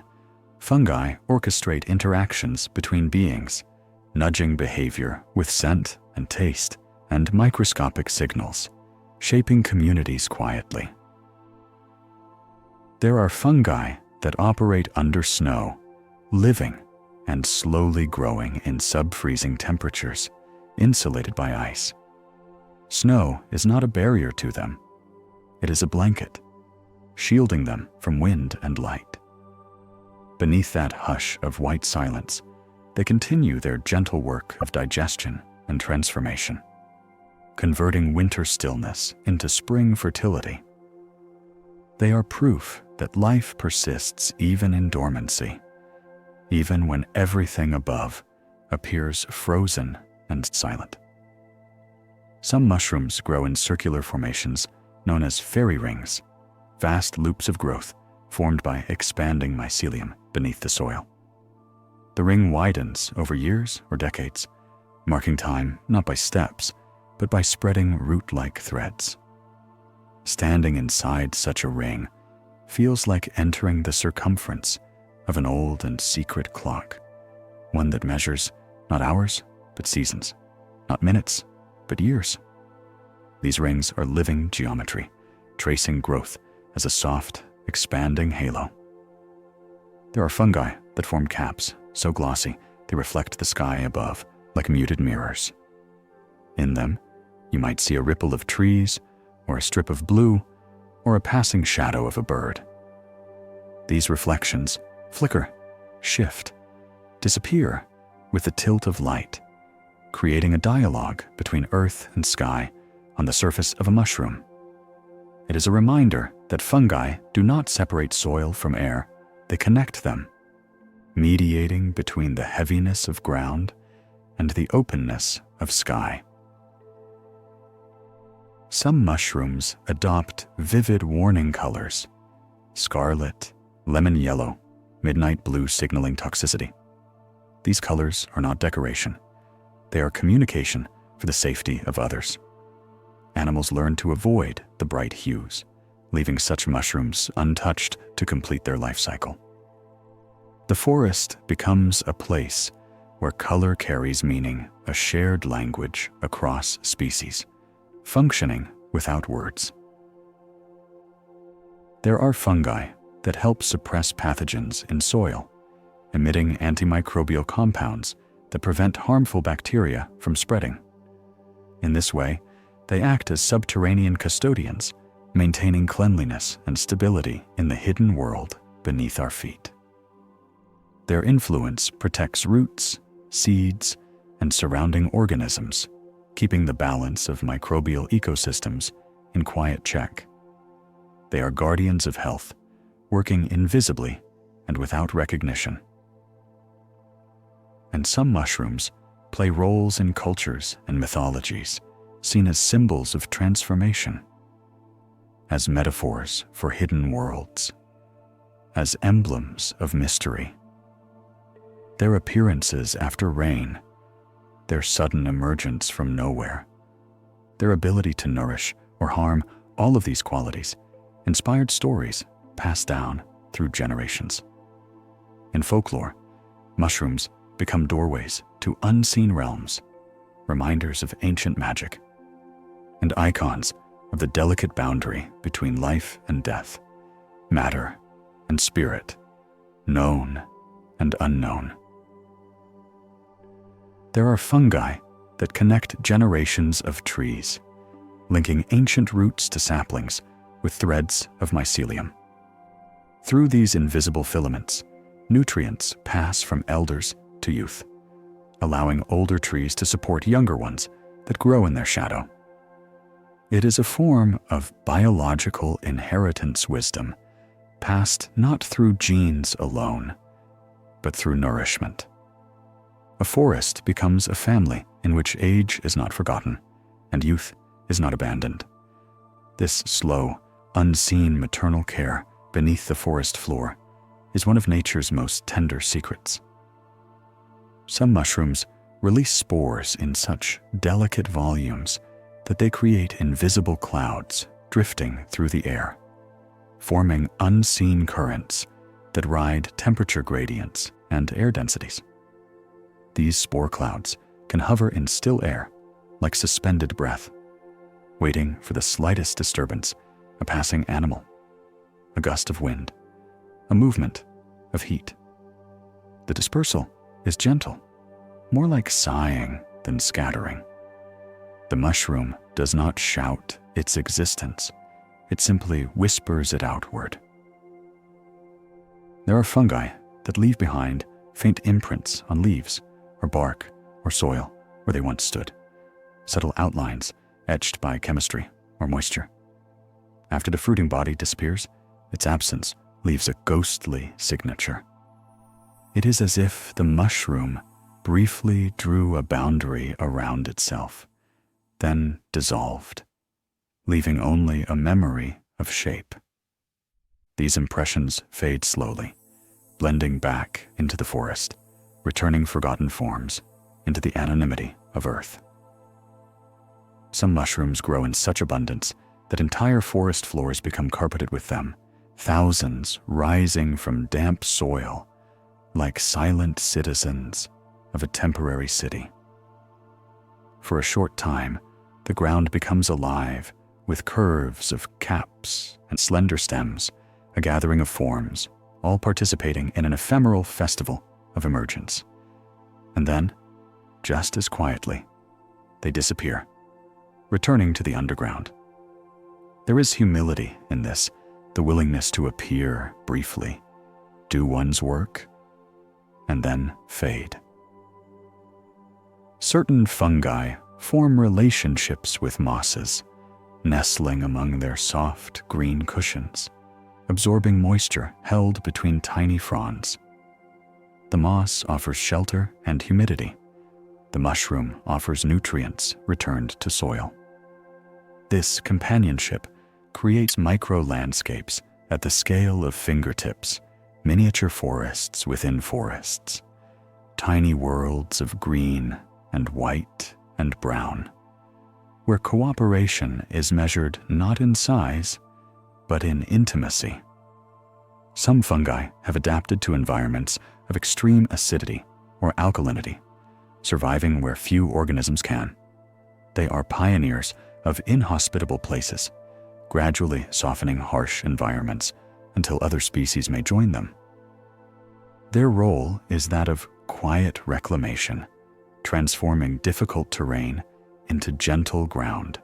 fungi orchestrate interactions between beings, nudging behavior with scent and taste and microscopic signals, shaping communities quietly. There are fungi that operate under snow, living and slowly growing in sub-freezing temperatures, insulated by ice. Snow is not a barrier to them. It is a blanket, shielding them from wind and light. Beneath that hush of white silence, they continue their gentle work of digestion and transformation, converting winter stillness into spring fertility. They are proof that life persists even in dormancy, even when everything above appears frozen and silent. Some mushrooms grow in circular formations known as fairy rings, vast loops of growth formed by expanding mycelium beneath the soil. The ring widens over years or decades, marking time not by steps, but by spreading root-like threads. Standing inside such a ring feels like entering the circumference of an old and secret clock, one that measures not hours, but seasons, not minutes, but years. These rings are living geometry, tracing growth as a soft, expanding halo. There are fungi that form caps so glossy they reflect the sky above like muted mirrors. In them, you might see a ripple of trees, or a strip of blue, or a passing shadow of a bird. These reflections flicker, shift, disappear with the tilt of light, creating a dialogue between earth and sky on the surface of a mushroom. It is a reminder that fungi do not separate soil from air, they connect them, mediating between the heaviness of ground and the openness of sky. Some mushrooms adopt vivid warning colors: scarlet, lemon yellow, midnight blue signaling toxicity. These colors are not decoration. They are communication for the safety of others. Animals learn to avoid the bright hues, leaving such mushrooms untouched to complete their life cycle. The forest becomes a place where color carries meaning, a shared language across species, functioning without words. There are fungi that help suppress pathogens in soil, emitting antimicrobial compounds that prevent harmful bacteria from spreading. In this way, they act as subterranean custodians, maintaining cleanliness and stability in the hidden world beneath our feet. Their influence protects roots, seeds, and surrounding organisms, keeping the balance of microbial ecosystems in quiet check. They are guardians of health, working invisibly and without recognition. And some mushrooms play roles in cultures and mythologies, seen as symbols of transformation, as metaphors for hidden worlds, as emblems of mystery. Their appearances after rain, their sudden emergence from nowhere, Their ability to nourish or harm all of these qualities inspired stories passed down through generations. In folklore, mushrooms become doorways to unseen realms, reminders of ancient magic, and icons of the delicate boundary between life and death, matter and spirit, known and unknown. There are fungi that connect generations of trees, linking ancient roots to saplings with threads of mycelium. Through these invisible filaments, nutrients pass from elders to youth, allowing older trees to support younger ones that grow in their shadow. It is a form of biological inheritance wisdom, passed not through genes alone, but through nourishment. A forest becomes a family in which age is not forgotten and youth is not abandoned. This slow, unseen maternal care beneath the forest floor is one of nature's most tender secrets. Some mushrooms release spores in such delicate volumes that they create invisible clouds drifting through the air, forming unseen currents that ride temperature gradients and air densities. These spore clouds can hover in still air like suspended breath, waiting for the slightest disturbance, a passing animal, a gust of wind, a movement of heat. The dispersal is gentle, more like sighing than scattering. The mushroom does not shout its existence, it simply whispers it outward. There are fungi that leave behind faint imprints on leaves or bark or soil where they once stood, subtle outlines etched by chemistry or moisture. After the fruiting body disappears, its absence leaves a ghostly signature. It is as if the mushroom briefly drew a boundary around itself, then dissolved, leaving only a memory of shape. These impressions fade slowly, blending back into the forest, returning forgotten forms into the anonymity of earth. Some mushrooms grow in such abundance that entire forest floors become carpeted with them, thousands rising from damp soil like silent citizens of a temporary city. For a short time, the ground becomes alive with curves of caps and slender stems, a gathering of forms, all participating in an ephemeral festival of emergence. And then, just as quietly, they disappear, returning to the underground. There is humility in this, the willingness to appear briefly, do one's work, and then fade. Certain fungi form relationships with mosses, nestling among their soft green cushions, absorbing moisture held between tiny fronds. The moss offers shelter and humidity. The mushroom offers nutrients returned to soil. This companionship creates micro-landscapes at the scale of fingertips, miniature forests within forests, tiny worlds of green and white and brown, where cooperation is measured not in size, but in intimacy. Some fungi have adapted to environments of extreme acidity or alkalinity, surviving where few organisms can. They are pioneers of inhospitable places, gradually softening harsh environments until other species may join them. Their role is that of quiet reclamation, transforming difficult terrain into gentle ground.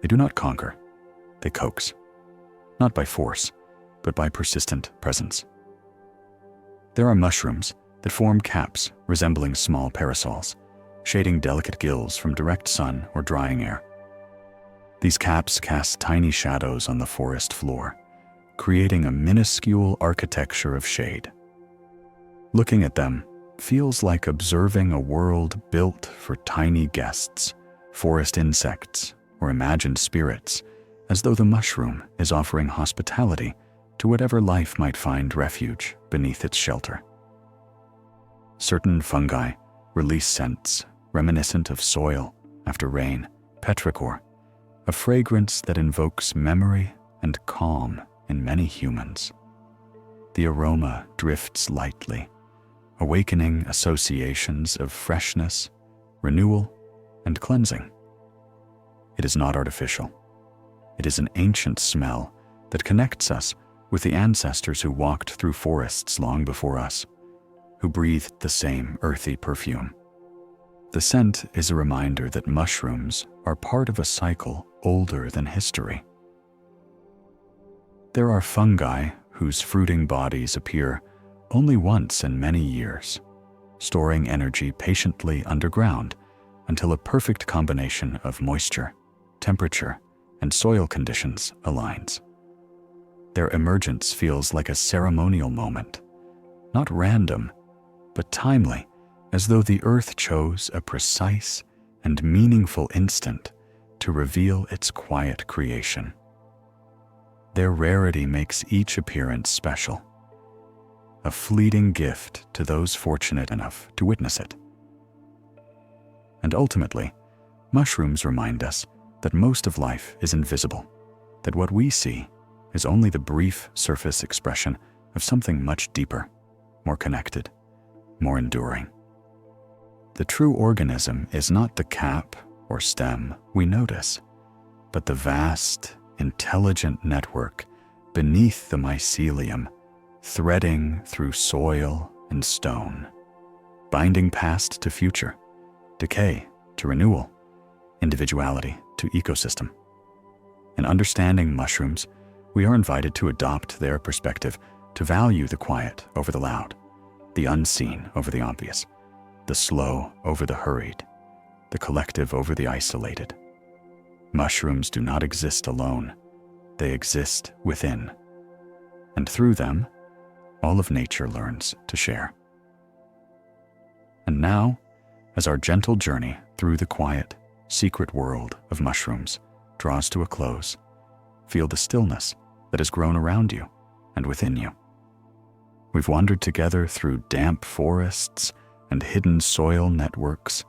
They do not conquer, they coax, not by force, but by persistent presence. There are mushrooms that form caps resembling small parasols, shading delicate gills from direct sun or drying air. These caps cast tiny shadows on the forest floor, creating a minuscule architecture of shade. Looking at them feels like observing a world built for tiny guests, forest insects, or imagined spirits, as though the mushroom is offering hospitality to whatever life might find refuge beneath its shelter. Certain fungi release scents reminiscent of soil after rain petrichor, a fragrance that invokes memory and calm in many humans. The aroma drifts lightly, awakening associations of freshness, renewal, and cleansing. It is not artificial. It is an ancient smell that connects us with the ancestors who walked through forests long before us, who breathed the same earthy perfume. The scent is a reminder that mushrooms are part of a cycle older than history. There are fungi whose fruiting bodies appear only once in many years, storing energy patiently underground until a perfect combination of moisture, temperature, and soil conditions aligns. Their emergence feels like a ceremonial moment, not random, but timely, as though the earth chose a precise and meaningful instant to reveal its quiet creation. Their rarity makes each appearance special, a fleeting gift to those fortunate enough to witness it. And ultimately, mushrooms remind us that most of life is invisible, that what we see is only the brief surface expression of something much deeper, more connected, more enduring. The true organism is not the cap or stem we notice, but the vast, intelligent network beneath the mycelium, threading through soil and stone, binding past to future, decay to renewal, individuality to ecosystem. In understanding mushrooms, we are invited to adopt their perspective, to value the quiet over the loud, the unseen over the obvious, the slow over the hurried, the collective over the isolated. Mushrooms do not exist alone. They exist within. And through them, all of nature learns to share. And now, as our gentle journey through the quiet, secret world of mushrooms draws to a close, feel the stillness that has grown around you and within you. We've wandered together through damp forests and hidden soil networks,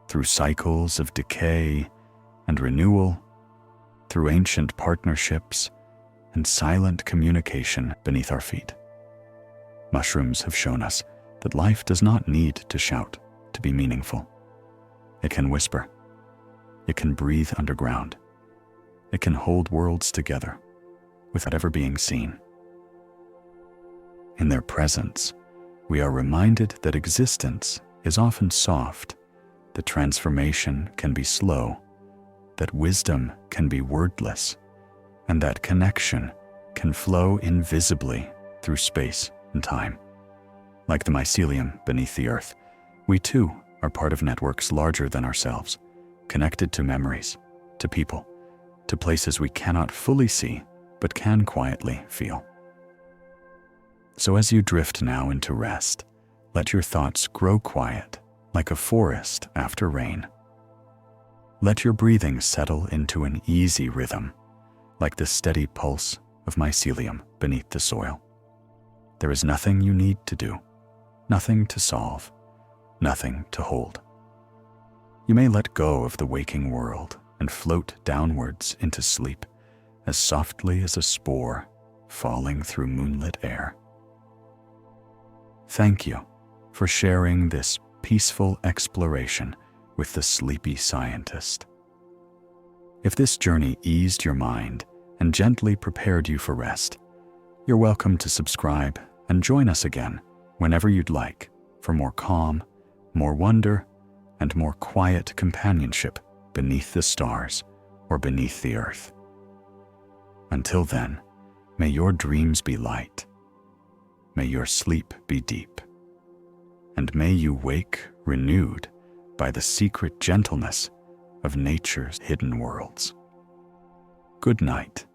through cycles of decay and renewal, through ancient partnerships and silent communication beneath our feet. Mushrooms have shown us that life does not need to shout to be meaningful. It can whisper. It can breathe underground. It can hold worlds together without ever being seen. In their presence, we are reminded that existence is often soft, that transformation can be slow, that wisdom can be wordless, and that connection can flow invisibly through space and time. Like the mycelium beneath the earth, we too are part of networks larger than ourselves, connected to memories, to people, to places we cannot fully see but can quietly feel. So as you drift now into rest, let your thoughts grow quiet like a forest after rain. Let your breathing settle into an easy rhythm, like the steady pulse of mycelium beneath the soil. There is nothing you need to do, nothing to solve, nothing to hold. You may let go of the waking world and float downwards into sleep as softly as a spore falling through moonlit air. Thank you for sharing this peaceful exploration with the sleepy scientist. If this journey eased your mind and gently prepared you for rest, you're welcome to subscribe and join us again whenever you'd like for more calm, more wonder, and more quiet companionship beneath the stars or beneath the earth. Until then, may your dreams be light. May your sleep be deep. And may you wake renewed by the secret gentleness of nature's hidden worlds. Good night.